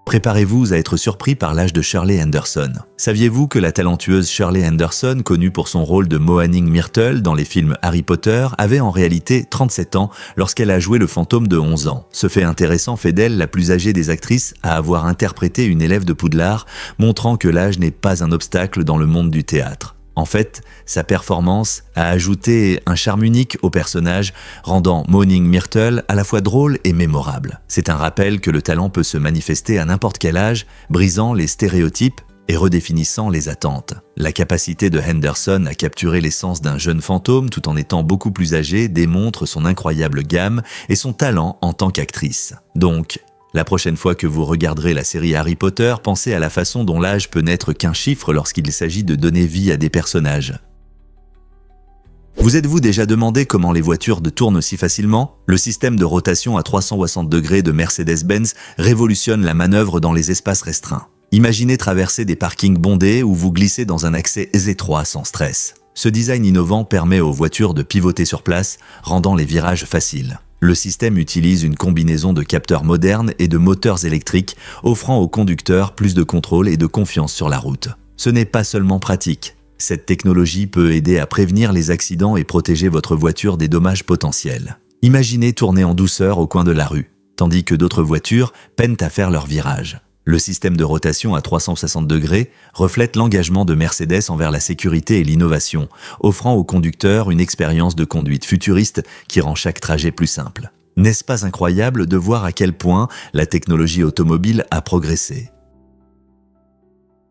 Préparez-vous à être surpris par l'âge de Shirley Henderson. Saviez-vous que la talentueuse Shirley Henderson, connue pour son rôle de Moaning Myrtle dans les films Harry Potter, avait en réalité 37 ans lorsqu'elle a joué le fantôme de 11 ans. Ce fait intéressant fait d'elle la plus âgée des actrices à avoir interprété une élève de Poudlard, montrant que l'âge n'est pas un obstacle dans le monde du théâtre. En fait, sa performance a ajouté un charme unique au personnage, rendant Moaning Myrtle à la fois drôle et mémorable. C'est un rappel que le talent peut se manifester à n'importe quel âge, brisant les stéréotypes et redéfinissant les attentes. La capacité de Henderson à capturer l'essence d'un jeune fantôme tout en étant beaucoup plus âgé démontre son incroyable gamme et son talent en tant qu'actrice. Donc, la prochaine fois que vous regarderez la série Harry Potter, pensez à la façon dont l'âge peut n'être qu'un chiffre lorsqu'il s'agit de donner vie à des personnages. Vous êtes-vous déjà demandé comment les voitures tournent si facilement? Le système de rotation à 360 degrés de Mercedes-Benz révolutionne la manœuvre dans les espaces restreints. Imaginez traverser des parkings bondés ou vous glisser dans un accès étroit sans stress. Ce design innovant permet aux voitures de pivoter sur place, rendant les virages faciles. Le système utilise une combinaison de capteurs modernes et de moteurs électriques, offrant aux conducteurs plus de contrôle et de confiance sur la route. Ce n'est pas seulement pratique. Cette technologie peut aider à prévenir les accidents et protéger votre voiture des dommages potentiels. Imaginez tourner en douceur au coin de la rue, tandis que d'autres voitures peinent à faire leur virage. Le système de rotation à 360 degrés reflète l'engagement de Mercedes envers la sécurité et l'innovation, offrant aux conducteurs une expérience de conduite futuriste qui rend chaque trajet plus simple. N'est-ce pas incroyable de voir à quel point la technologie automobile a progressé?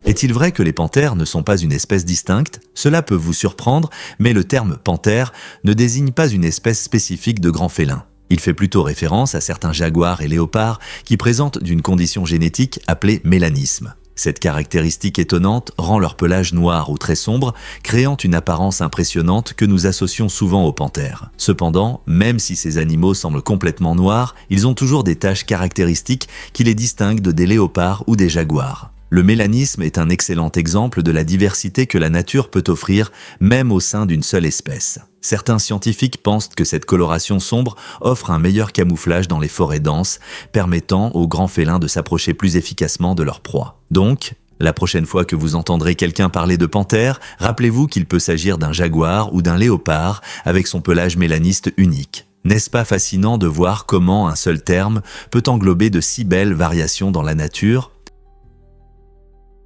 Est-il vrai que les panthères ne sont pas une espèce distincte? Cela peut vous surprendre, mais le terme panthère ne désigne pas une espèce spécifique de grand félin. Il fait plutôt référence à certains jaguars et léopards qui présentent d'une condition génétique appelée mélanisme. Cette caractéristique étonnante rend leur pelage noir ou très sombre, créant une apparence impressionnante que nous associons souvent aux panthères. Cependant, même si ces animaux semblent complètement noirs, ils ont toujours des taches caractéristiques qui les distinguent des léopards ou des jaguars. Le mélanisme est un excellent exemple de la diversité que la nature peut offrir, même au sein d'une seule espèce. Certains scientifiques pensent que cette coloration sombre offre un meilleur camouflage dans les forêts denses, permettant aux grands félins de s'approcher plus efficacement de leur proie. Donc, la prochaine fois que vous entendrez quelqu'un parler de panthère, rappelez-vous qu'il peut s'agir d'un jaguar ou d'un léopard avec son pelage mélaniste unique. N'est-ce pas fascinant de voir comment un seul terme peut englober de si belles variations dans la nature?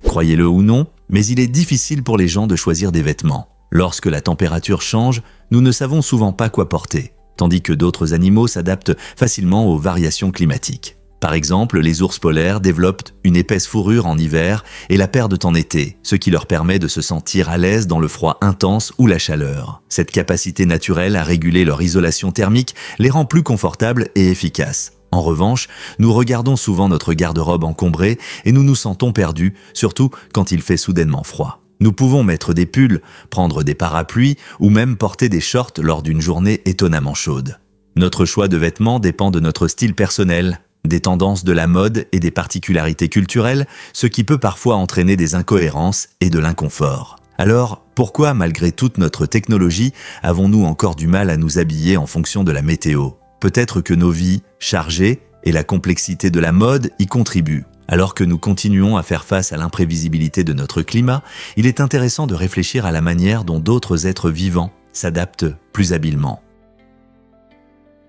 Croyez-le ou non, mais il est difficile pour les gens de choisir des vêtements. Lorsque la température change, nous ne savons souvent pas quoi porter, tandis que d'autres animaux s'adaptent facilement aux variations climatiques. Par exemple, les ours polaires développent une épaisse fourrure en hiver et la perdent en été, ce qui leur permet de se sentir à l'aise dans le froid intense ou la chaleur. Cette capacité naturelle à réguler leur isolation thermique les rend plus confortables et efficaces. En revanche, nous regardons souvent notre garde-robe encombrée et nous nous sentons perdus, surtout quand il fait soudainement froid. Nous pouvons mettre des pulls, prendre des parapluies ou même porter des shorts lors d'une journée étonnamment chaude. Notre choix de vêtements dépend de notre style personnel, des tendances de la mode et des particularités culturelles, ce qui peut parfois entraîner des incohérences et de l'inconfort. Alors, pourquoi, malgré toute notre technologie, avons-nous encore du mal à nous habiller en fonction de la météo? Peut-être que nos vies, chargées, et la complexité de la mode y contribuent. Alors que nous continuons à faire face à l'imprévisibilité de notre climat, il est intéressant de réfléchir à la manière dont d'autres êtres vivants s'adaptent plus habilement.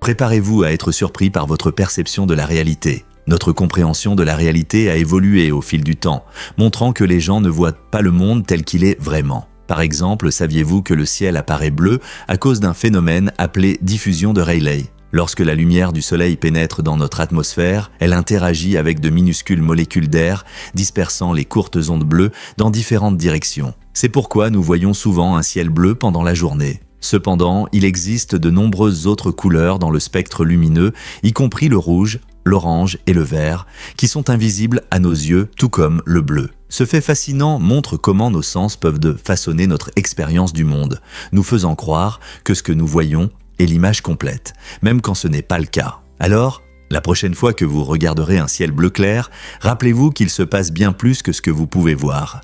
Préparez-vous à être surpris par votre perception de la réalité. Notre compréhension de la réalité a évolué au fil du temps, montrant que les gens ne voient pas le monde tel qu'il est vraiment. Par exemple, saviez-vous que le ciel apparaît bleu à cause d'un phénomène appelé diffusion de Rayleigh? Lorsque la lumière du soleil pénètre dans notre atmosphère, elle interagit avec de minuscules molécules d'air, dispersant les courtes ondes bleues dans différentes directions. C'est pourquoi nous voyons souvent un ciel bleu pendant la journée. Cependant, il existe de nombreuses autres couleurs dans le spectre lumineux, y compris le rouge, l'orange et le vert, qui sont invisibles à nos yeux, tout comme le bleu. Ce fait fascinant montre comment nos sens peuvent façonner notre expérience du monde, nous faisant croire que ce que nous voyons est l'image complète, même quand ce n'est pas le cas. Alors, la prochaine fois que vous regarderez un ciel bleu clair, rappelez-vous qu'il se passe bien plus que ce que vous pouvez voir.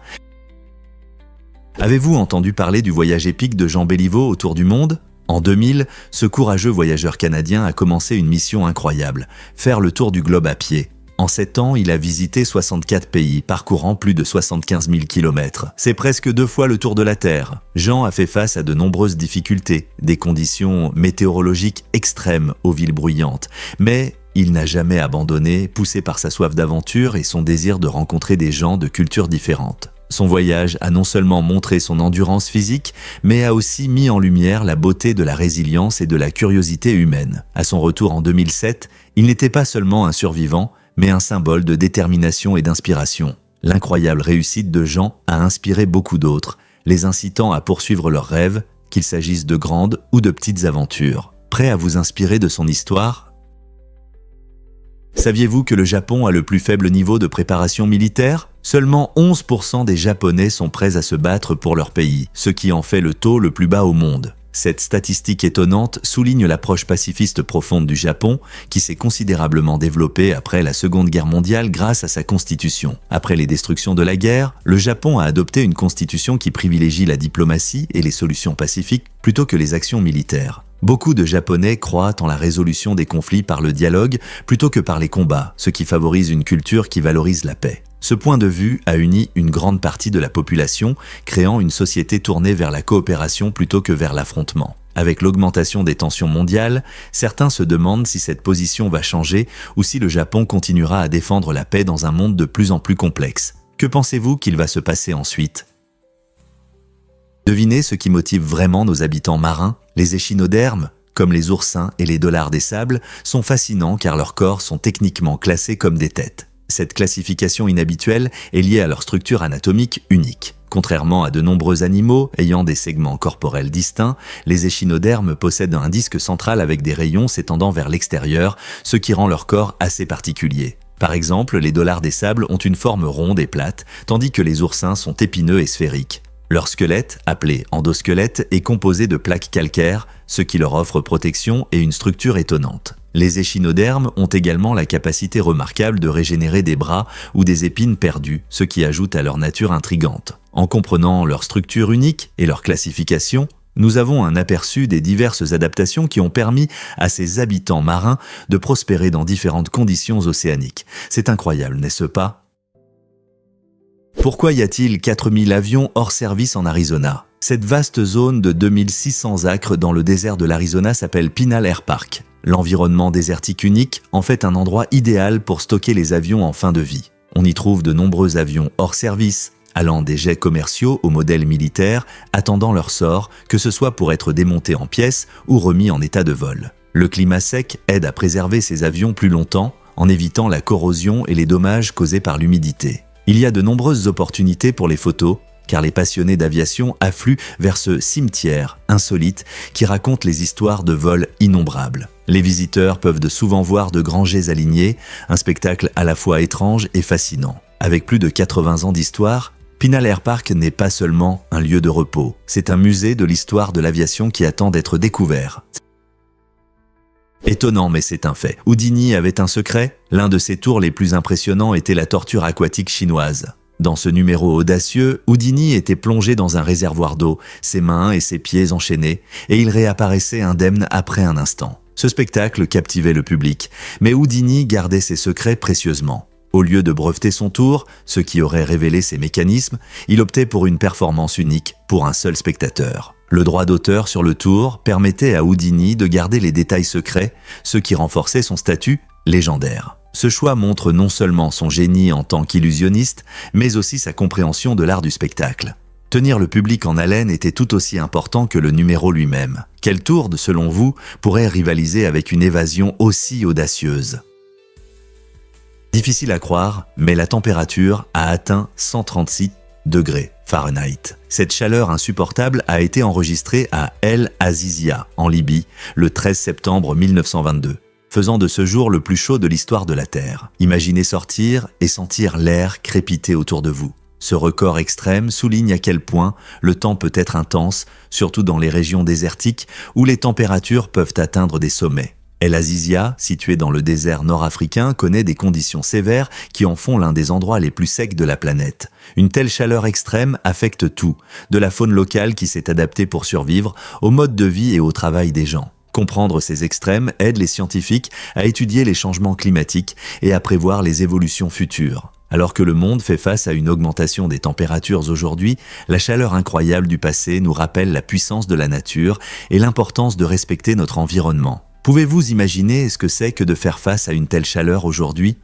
Avez-vous entendu parler du voyage épique de Jean Béliveau autour du monde? En 2000, ce courageux voyageur canadien a commencé une mission incroyable, faire le tour du globe à pied. En 7 ans, il a visité 64 pays, parcourant plus de 75 000 km. C'est presque 2 fois le tour de la Terre. Jean a fait face à de nombreuses difficultés, des conditions météorologiques extrêmes aux villes bruyantes, mais il n'a jamais abandonné, poussé par sa soif d'aventure et son désir de rencontrer des gens de cultures différentes. Son voyage a non seulement montré son endurance physique, mais a aussi mis en lumière la beauté de la résilience et de la curiosité humaine. À son retour en 2007, il n'était pas seulement un survivant, mais un symbole de détermination et d'inspiration. L'incroyable réussite de Jean a inspiré beaucoup d'autres, les incitant à poursuivre leurs rêves, qu'il s'agisse de grandes ou de petites aventures. Prêt à vous inspirer de son histoire? Saviez-vous que le Japon a le plus faible niveau de préparation militaire? Seulement 11% des Japonais sont prêts à se battre pour leur pays, ce qui en fait le taux le plus bas au monde. Cette statistique étonnante souligne l'approche pacifiste profonde du Japon, qui s'est considérablement développée après la Seconde Guerre mondiale grâce à sa constitution. Après les destructions de la guerre, le Japon a adopté une constitution qui privilégie la diplomatie et les solutions pacifiques plutôt que les actions militaires. Beaucoup de Japonais croient en la résolution des conflits par le dialogue plutôt que par les combats, ce qui favorise une culture qui valorise la paix. Ce point de vue a uni une grande partie de la population, créant une société tournée vers la coopération plutôt que vers l'affrontement. Avec l'augmentation des tensions mondiales, certains se demandent si cette position va changer ou si le Japon continuera à défendre la paix dans un monde de plus en plus complexe. Que pensez-vous qu'il va se passer ensuite ? Devinez ce qui motive vraiment nos habitants marins? Les échinodermes, comme les oursins et les dollars des sables, sont fascinants car leurs corps sont techniquement classés comme des têtes. Cette classification inhabituelle est liée à leur structure anatomique unique. Contrairement à de nombreux animaux ayant des segments corporels distincts, les échinodermes possèdent un disque central avec des rayons s'étendant vers l'extérieur, ce qui rend leur corps assez particulier. Par exemple, les dollars des sables ont une forme ronde et plate, tandis que les oursins sont épineux et sphériques. Leur squelette, appelé endosquelette, est composé de plaques calcaires, ce qui leur offre protection et une structure étonnante. Les échinodermes ont également la capacité remarquable de régénérer des bras ou des épines perdues, ce qui ajoute à leur nature intrigante. En comprenant leur structure unique et leur classification, nous avons un aperçu des diverses adaptations qui ont permis à ces habitants marins de prospérer dans différentes conditions océaniques. C'est incroyable, n'est-ce pas ? Pourquoi y a-t-il 4000 avions hors service en Arizona ? Cette vaste zone de 2600 acres dans le désert de l'Arizona s'appelle Pinal Air Park. L'environnement désertique unique en fait un endroit idéal pour stocker les avions en fin de vie. On y trouve de nombreux avions hors service, allant des jets commerciaux aux modèles militaires, attendant leur sort, que ce soit pour être démontés en pièces ou remis en état de vol. Le climat sec aide à préserver ces avions plus longtemps, en évitant la corrosion et les dommages causés par l'humidité. Il y a de nombreuses opportunités pour les photos, car les passionnés d'aviation affluent vers ce cimetière insolite qui raconte les histoires de vols innombrables. Les visiteurs peuvent de souvent voir de grands jets alignés, un spectacle à la fois étrange et fascinant. Avec plus de 80 ans d'histoire, Pinal Air Park n'est pas seulement un lieu de repos, c'est un musée de l'histoire de l'aviation qui attend d'être découvert. Étonnant, mais c'est un fait. Houdini avait un secret. L'un de ses tours les plus impressionnants était la torture aquatique chinoise. Dans ce numéro audacieux, Houdini était plongé dans un réservoir d'eau, ses mains et ses pieds enchaînés, et il réapparaissait indemne après un instant. Ce spectacle captivait le public, mais Houdini gardait ses secrets précieusement. Au lieu de breveter son tour, ce qui aurait révélé ses mécanismes, il optait pour une performance unique pour un seul spectateur. Le droit d'auteur sur le tour permettait à Houdini de garder les détails secrets, ce qui renforçait son statut légendaire. Ce choix montre non seulement son génie en tant qu'illusionniste, mais aussi sa compréhension de l'art du spectacle. Tenir le public en haleine était tout aussi important que le numéro lui-même. Quel tour, selon vous, pourrait rivaliser avec une évasion aussi audacieuse ? Difficile à croire, mais la température a atteint 136 degrés Fahrenheit. Cette chaleur insupportable a été enregistrée à El Azizia, en Libye, le 13 septembre 1922. Faisant de ce jour le plus chaud de l'histoire de la Terre. Imaginez sortir et sentir l'air crépiter autour de vous. Ce record extrême souligne à quel point le temps peut être intense, surtout dans les régions désertiques où les températures peuvent atteindre des sommets. El Azizia, situé dans le désert nord-africain, connaît des conditions sévères qui en font l'un des endroits les plus secs de la planète. Une telle chaleur extrême affecte tout, de la faune locale qui s'est adaptée pour survivre, au mode de vie et au travail des gens. Comprendre ces extrêmes aide les scientifiques à étudier les changements climatiques et à prévoir les évolutions futures. Alors que le monde fait face à une augmentation des températures aujourd'hui, la chaleur incroyable du passé nous rappelle la puissance de la nature et l'importance de respecter notre environnement. Pouvez-vous imaginer ce que c'est que de faire face à une telle chaleur aujourd'hui ?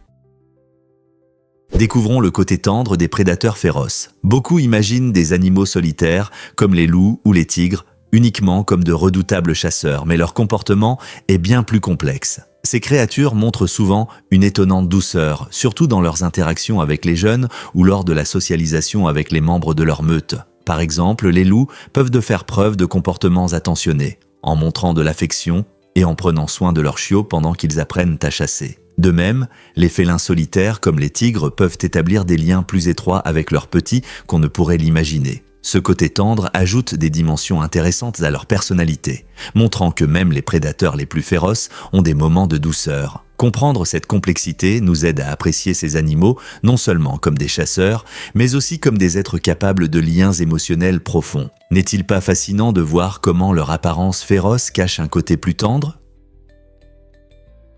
Découvrons le côté tendre des prédateurs féroces. Beaucoup imaginent des animaux solitaires, comme les loups ou les tigres, uniquement comme de redoutables chasseurs, mais leur comportement est bien plus complexe. Ces créatures montrent souvent une étonnante douceur, surtout dans leurs interactions avec les jeunes ou lors de la socialisation avec les membres de leur meute. Par exemple, les loups peuvent faire preuve de comportements attentionnés, en montrant de l'affection et en prenant soin de leurs chiots pendant qu'ils apprennent à chasser. De même, les félins solitaires comme les tigres peuvent établir des liens plus étroits avec leurs petits qu'on ne pourrait l'imaginer. Ce côté tendre ajoute des dimensions intéressantes à leur personnalité, montrant que même les prédateurs les plus féroces ont des moments de douceur. Comprendre cette complexité nous aide à apprécier ces animaux non seulement comme des chasseurs, mais aussi comme des êtres capables de liens émotionnels profonds. N'est-il pas fascinant de voir comment leur apparence féroce cache un côté plus tendre ?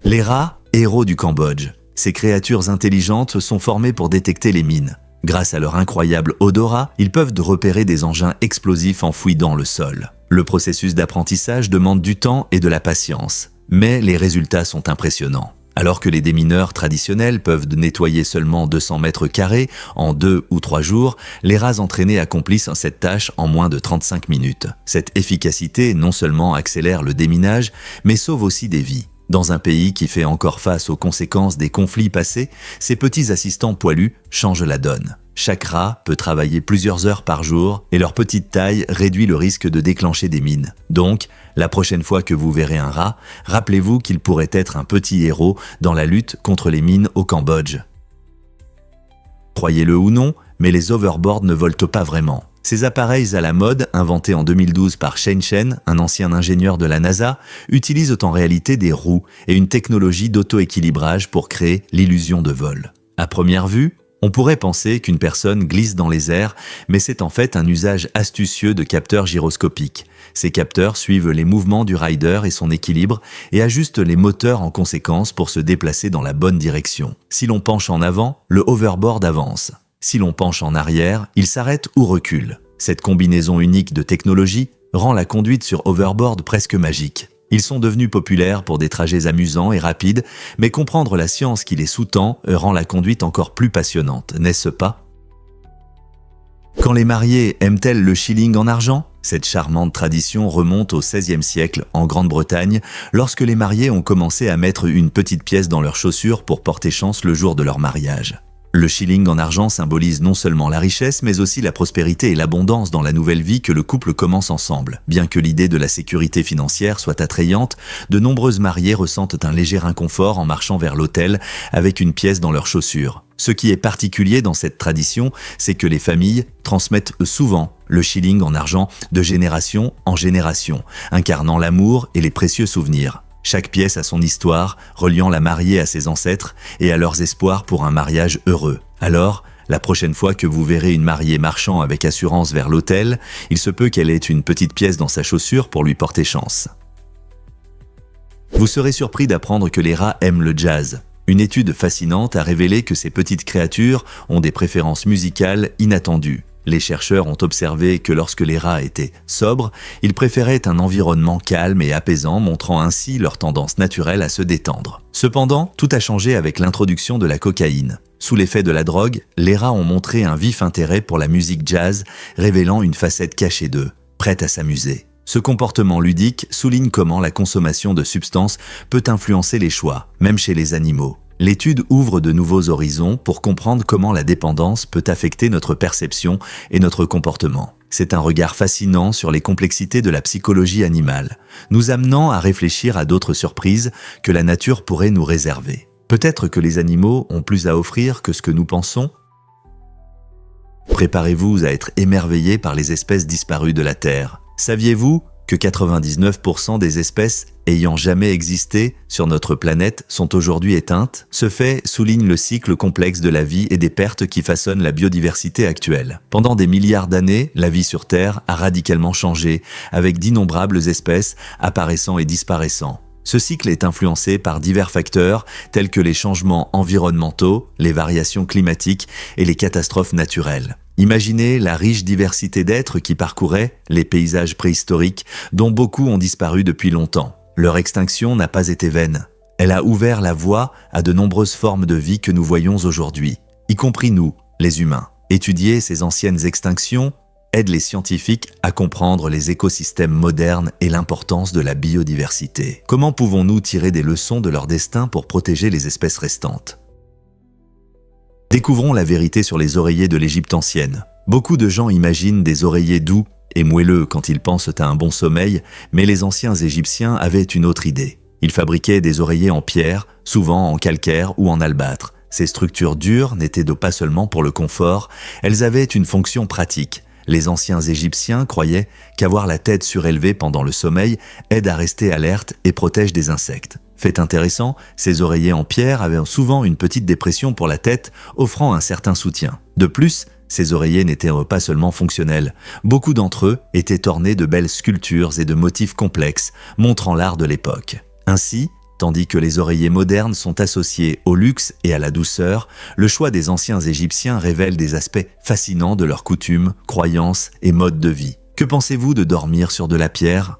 Les rats, héros du Cambodge. Ces créatures intelligentes sont formées pour détecter les mines. Grâce à leur incroyable odorat, ils peuvent repérer des engins explosifs enfouis dans le sol. Le processus d'apprentissage demande du temps et de la patience, mais les résultats sont impressionnants. Alors que les démineurs traditionnels peuvent nettoyer seulement 200 mètres carrés en 2 ou 3 jours, les rats entraînés accomplissent cette tâche en moins de 35 minutes. Cette efficacité non seulement accélère le déminage, mais sauve aussi des vies. Dans un pays qui fait encore face aux conséquences des conflits passés, ces petits assistants poilus changent la donne. Chaque rat peut travailler plusieurs heures par jour et leur petite taille réduit le risque de déclencher des mines. Donc, la prochaine fois que vous verrez un rat, rappelez-vous qu'il pourrait être un petit héros dans la lutte contre les mines au Cambodge. Croyez-le ou non, mais les hoverboards ne volent pas vraiment. Ces appareils à la mode, inventés en 2012 par Shane Chen, un ancien ingénieur de la NASA, utilisent en réalité des roues et une technologie d'auto-équilibrage pour créer l'illusion de vol. À première vue, on pourrait penser qu'une personne glisse dans les airs, mais c'est en fait un usage astucieux de capteurs gyroscopiques. Ces capteurs suivent les mouvements du rider et son équilibre et ajustent les moteurs en conséquence pour se déplacer dans la bonne direction. Si l'on penche en avant, le hoverboard avance. Si l'on penche en arrière, il s'arrête ou recule. Cette combinaison unique de technologies rend la conduite sur hoverboard presque magique. Ils sont devenus populaires pour des trajets amusants et rapides, mais comprendre la science qui les sous-tend rend la conduite encore plus passionnante, n'est-ce pas? Quand les mariés aiment-elles le shilling en argent? Cette charmante tradition remonte au XVIe siècle en Grande-Bretagne, lorsque les mariés ont commencé à mettre une petite pièce dans leurs chaussures pour porter chance le jour de leur mariage. Le shilling en argent symbolise non seulement la richesse, mais aussi la prospérité et l'abondance dans la nouvelle vie que le couple commence ensemble. Bien que l'idée de la sécurité financière soit attrayante, de nombreuses mariées ressentent un léger inconfort en marchant vers l'autel avec une pièce dans leurs chaussures. Ce qui est particulier dans cette tradition, c'est que les familles transmettent souvent le shilling en argent de génération en génération, incarnant l'amour et les précieux souvenirs. Chaque pièce a son histoire, reliant la mariée à ses ancêtres et à leurs espoirs pour un mariage heureux. Alors, la prochaine fois que vous verrez une mariée marchant avec assurance vers l'autel, il se peut qu'elle ait une petite pièce dans sa chaussure pour lui porter chance. Vous serez surpris d'apprendre que les rats aiment le jazz. Une étude fascinante a révélé que ces petites créatures ont des préférences musicales inattendues. Les chercheurs ont observé que lorsque les rats étaient sobres, ils préféraient un environnement calme et apaisant, montrant ainsi leur tendance naturelle à se détendre. Cependant, tout a changé avec l'introduction de la cocaïne. Sous l'effet de la drogue, les rats ont montré un vif intérêt pour la musique jazz, révélant une facette cachée d'eux, prête à s'amuser. Ce comportement ludique souligne comment la consommation de substances peut influencer les choix, même chez les animaux. L'étude ouvre de nouveaux horizons pour comprendre comment la dépendance peut affecter notre perception et notre comportement. C'est un regard fascinant sur les complexités de la psychologie animale, nous amenant à réfléchir à d'autres surprises que la nature pourrait nous réserver. Peut-être que les animaux ont plus à offrir que ce que nous pensons? Préparez-vous à être émerveillés par les espèces disparues de la Terre. Saviez-vous que 99% des espèces ayant jamais existé sur notre planète sont aujourd'hui éteintes? Ce fait souligne le cycle complexe de la vie et des pertes qui façonnent la biodiversité actuelle. Pendant des milliards d'années, la vie sur Terre a radicalement changé, avec d'innombrables espèces apparaissant et disparaissant. Ce cycle est influencé par divers facteurs tels que les changements environnementaux, les variations climatiques et les catastrophes naturelles. Imaginez la riche diversité d'êtres qui parcouraient les paysages préhistoriques dont beaucoup ont disparu depuis longtemps. Leur extinction n'a pas été vaine. Elle a ouvert la voie à de nombreuses formes de vie que nous voyons aujourd'hui, y compris nous, les humains. Étudier ces anciennes extinctions aide les scientifiques à comprendre les écosystèmes modernes et l'importance de la biodiversité. Comment pouvons-nous tirer des leçons de leur destin pour protéger les espèces restantes? Découvrons la vérité sur les oreillers de l'Égypte ancienne. Beaucoup de gens imaginent des oreillers doux et moelleux quand ils pensent à un bon sommeil, mais les anciens Égyptiens avaient une autre idée. Ils fabriquaient des oreillers en pierre, souvent en calcaire ou en albâtre. Ces structures dures n'étaient pas seulement pour le confort, elles avaient une fonction pratique. Les anciens Égyptiens croyaient qu'avoir la tête surélevée pendant le sommeil aide à rester alerte et protège des insectes. Fait intéressant, ces oreillers en pierre avaient souvent une petite dépression pour la tête, offrant un certain soutien. De plus, ces oreillers n'étaient pas seulement fonctionnels. Beaucoup d'entre eux étaient ornés de belles sculptures et de motifs complexes, montrant l'art de l'époque. Ainsi, tandis que les oreillers modernes sont associés au luxe et à la douceur, le choix des anciens Égyptiens révèle des aspects fascinants de leurs coutumes, croyances et modes de vie. Que pensez-vous de dormir sur de la pierre ?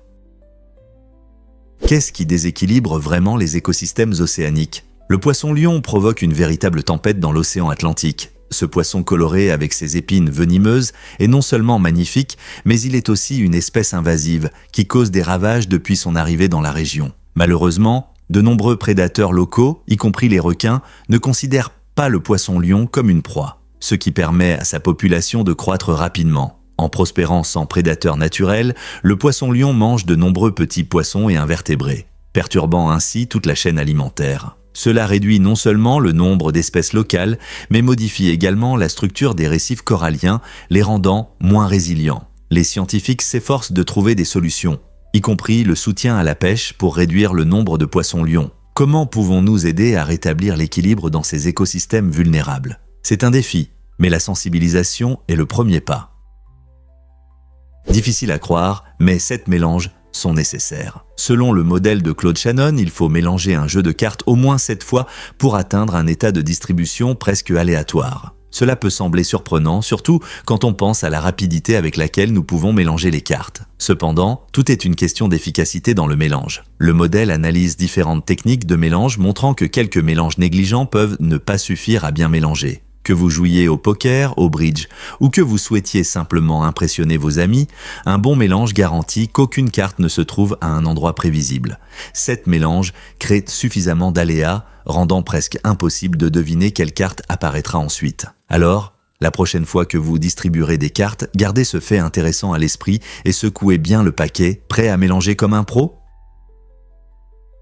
Qu'est-ce qui déséquilibre vraiment les écosystèmes océaniques? Le poisson-lion provoque une véritable tempête dans l'océan Atlantique. Ce poisson coloré avec ses épines venimeuses est non seulement magnifique, mais il est aussi une espèce invasive qui cause des ravages depuis son arrivée dans la région. Malheureusement, de nombreux prédateurs locaux, y compris les requins, ne considèrent pas le poisson-lion comme une proie, ce qui permet à sa population de croître rapidement. En prospérant sans prédateur naturel, le poisson-lion mange de nombreux petits poissons et invertébrés, perturbant ainsi toute la chaîne alimentaire. Cela réduit non seulement le nombre d'espèces locales, mais modifie également la structure des récifs coralliens, les rendant moins résilients. Les scientifiques s'efforcent de trouver des solutions, y compris le soutien à la pêche pour réduire le nombre de poissons-lions. Comment pouvons-nous aider à rétablir l'équilibre dans ces écosystèmes vulnérables? C'est un défi, mais la sensibilisation est le premier pas. Difficile à croire, mais 7 mélanges sont nécessaires. Selon le modèle de Claude Shannon, il faut mélanger un jeu de cartes au moins 7 fois pour atteindre un état de distribution presque aléatoire. Cela peut sembler surprenant, surtout quand on pense à la rapidité avec laquelle nous pouvons mélanger les cartes. Cependant, tout est une question d'efficacité dans le mélange. Le modèle analyse différentes techniques de mélange montrant que quelques mélanges négligents peuvent ne pas suffire à bien mélanger. Que vous jouiez au poker, au bridge, ou que vous souhaitiez simplement impressionner vos amis, un bon mélange garantit qu'aucune carte ne se trouve à un endroit prévisible. Cet mélange crée suffisamment d'aléas, rendant presque impossible de deviner quelle carte apparaîtra ensuite. Alors, la prochaine fois que vous distribuerez des cartes, gardez ce fait intéressant à l'esprit et secouez bien le paquet, prêt à mélanger comme un pro ?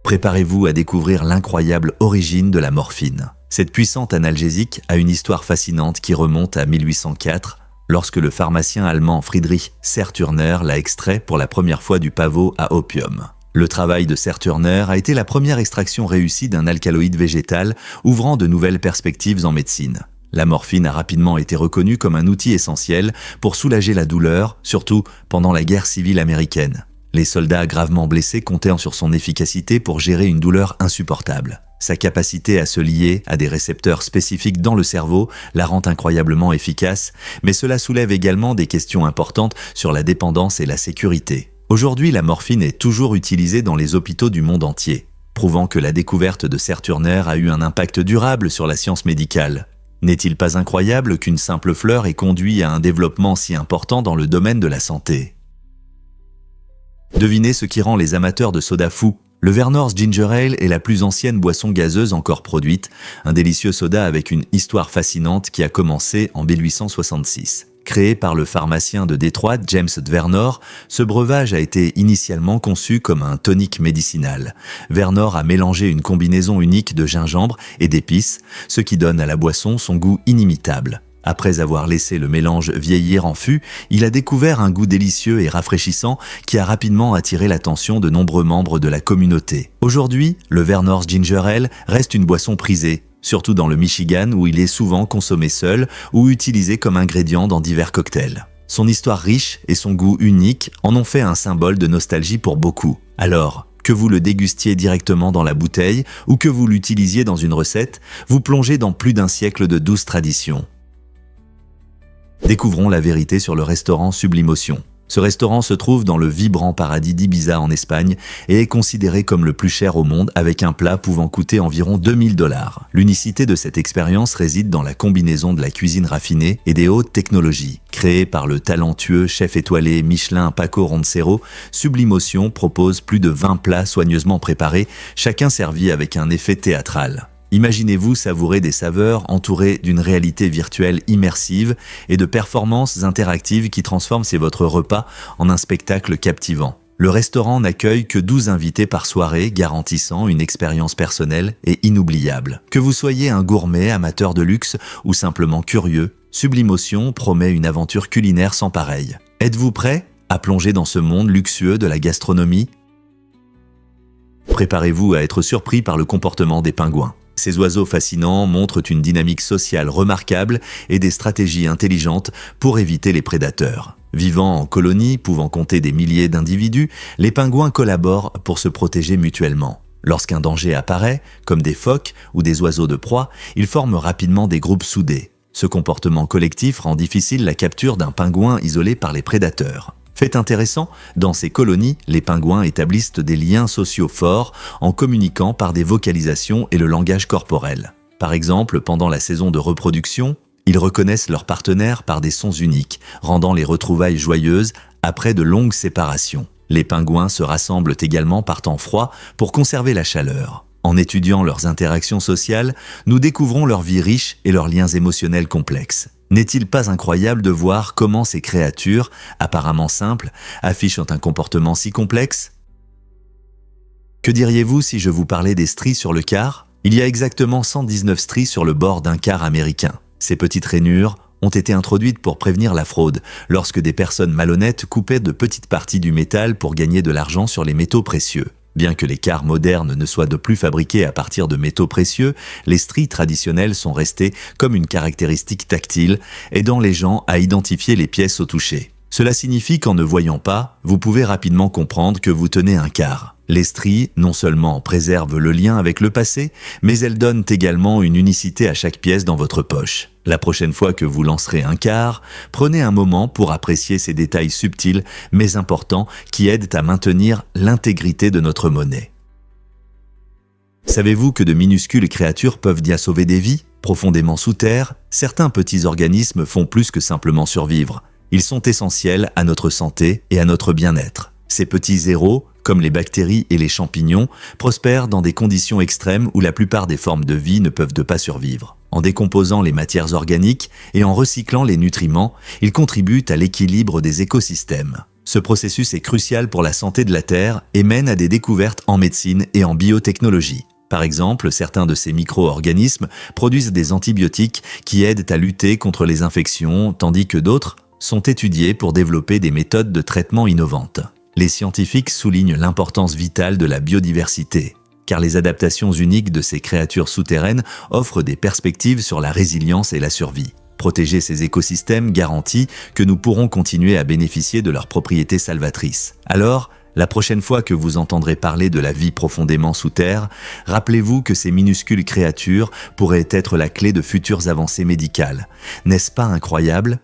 Préparez-vous à découvrir l'incroyable origine de la morphine. Cette puissante analgésique a une histoire fascinante qui remonte à 1804, lorsque le pharmacien allemand Friedrich Serturner l'a extrait pour la première fois du pavot à opium. Le travail de Serturner a été la première extraction réussie d'un alcaloïde végétal, ouvrant de nouvelles perspectives en médecine. La morphine a rapidement été reconnue comme un outil essentiel pour soulager la douleur, surtout pendant la guerre civile américaine. Les soldats gravement blessés comptaient sur son efficacité pour gérer une douleur insupportable. Sa capacité à se lier à des récepteurs spécifiques dans le cerveau la rend incroyablement efficace, mais cela soulève également des questions importantes sur la dépendance et la sécurité. Aujourd'hui, la morphine est toujours utilisée dans les hôpitaux du monde entier, prouvant que la découverte de Serturner a eu un impact durable sur la science médicale. N'est-il pas incroyable qu'une simple fleur ait conduit à un développement si important dans le domaine de la santé ? Devinez ce qui rend les amateurs de soda fous. Le Vernors Ginger Ale est la plus ancienne boisson gazeuse encore produite, un délicieux soda avec une histoire fascinante qui a commencé en 1866. Créé par le pharmacien de Détroit James Vernor, ce breuvage a été initialement conçu comme un tonique médicinal. Vernor a mélangé une combinaison unique de gingembre et d'épices, ce qui donne à la boisson son goût inimitable. Après avoir laissé le mélange vieillir en fût, il a découvert un goût délicieux et rafraîchissant qui a rapidement attiré l'attention de nombreux membres de la communauté. Aujourd'hui, le Vernors Ginger Ale reste une boisson prisée, surtout dans le Michigan où il est souvent consommé seul ou utilisé comme ingrédient dans divers cocktails. Son histoire riche et son goût unique en ont fait un symbole de nostalgie pour beaucoup. Alors, que vous le dégustiez directement dans la bouteille ou que vous l'utilisiez dans une recette, vous plongez dans plus d'un siècle de douce tradition. Découvrons la vérité sur le restaurant Sublimotion. Ce restaurant se trouve dans le vibrant paradis d'Ibiza en Espagne et est considéré comme le plus cher au monde avec un plat pouvant coûter environ 2000 $. L'unicité de cette expérience réside dans la combinaison de la cuisine raffinée et des hautes technologies. Créé par le talentueux chef étoilé Michelin Paco Roncero, Sublimotion propose plus de 20 plats soigneusement préparés, chacun servi avec un effet théâtral. Imaginez-vous savourer des saveurs entourées d'une réalité virtuelle immersive et de performances interactives qui transforment votre repas en un spectacle captivant. Le restaurant n'accueille que 12 invités par soirée, garantissant une expérience personnelle et inoubliable. Que vous soyez un gourmet, amateur de luxe ou simplement curieux, Sublimotion promet une aventure culinaire sans pareille. Êtes-vous prêt à plonger dans ce monde luxueux de la gastronomie ? Préparez-vous à être surpris par le comportement des pingouins. Ces oiseaux fascinants montrent une dynamique sociale remarquable et des stratégies intelligentes pour éviter les prédateurs. Vivant en colonies, pouvant compter des milliers d'individus, les pingouins collaborent pour se protéger mutuellement. Lorsqu'un danger apparaît, comme des phoques ou des oiseaux de proie, ils forment rapidement des groupes soudés. Ce comportement collectif rend difficile la capture d'un pingouin isolé par les prédateurs. Fait intéressant, dans ces colonies, les pingouins établissent des liens sociaux forts en communiquant par des vocalisations et le langage corporel. Par exemple, pendant la saison de reproduction, ils reconnaissent leurs partenaires par des sons uniques, rendant les retrouvailles joyeuses après de longues séparations. Les pingouins se rassemblent également par temps froid pour conserver la chaleur. En étudiant leurs interactions sociales, nous découvrons leur vie riche et leurs liens émotionnels complexes. N'est-il pas incroyable de voir comment ces créatures, apparemment simples, affichent un comportement si complexe ? Que diriez-vous si je vous parlais des stries sur le quart ? Il y a exactement 119 stries sur le bord d'un quart américain. Ces petites rainures ont été introduites pour prévenir la fraude, lorsque des personnes malhonnêtes coupaient de petites parties du métal pour gagner de l'argent sur les métaux précieux. Bien que les quarts modernes ne soient de plus fabriqués à partir de métaux précieux, les stries traditionnelles sont restées comme une caractéristique tactile, aidant les gens à identifier les pièces au toucher. Cela signifie qu'en ne voyant pas, vous pouvez rapidement comprendre que vous tenez un quart. Les stries, non seulement préservent le lien avec le passé, mais elles donnent également une unicité à chaque pièce dans votre poche. La prochaine fois que vous lancerez un quart, prenez un moment pour apprécier ces détails subtils mais importants qui aident à maintenir l'intégrité de notre monnaie. Savez-vous que de minuscules créatures peuvent bien sauver des vies? Profondément sous terre, certains petits organismes font plus que simplement survivre. Ils sont essentiels à notre santé et à notre bien-être. Ces petits héros, comme les bactéries et les champignons, prospèrent dans des conditions extrêmes où la plupart des formes de vie ne peuvent pas survivre. En décomposant les matières organiques et en recyclant les nutriments, ils contribuent à l'équilibre des écosystèmes. Ce processus est crucial pour la santé de la Terre et mène à des découvertes en médecine et en biotechnologie. Par exemple, certains de ces micro-organismes produisent des antibiotiques qui aident à lutter contre les infections, tandis que d'autres sont étudiés pour développer des méthodes de traitement innovantes. Les scientifiques soulignent l'importance vitale de la biodiversité, car les adaptations uniques de ces créatures souterraines offrent des perspectives sur la résilience et la survie. Protéger ces écosystèmes garantit que nous pourrons continuer à bénéficier de leurs propriétés salvatrices. Alors, la prochaine fois que vous entendrez parler de la vie profondément sous terre, rappelez-vous que ces minuscules créatures pourraient être la clé de futures avancées médicales. N'est-ce pas incroyable ?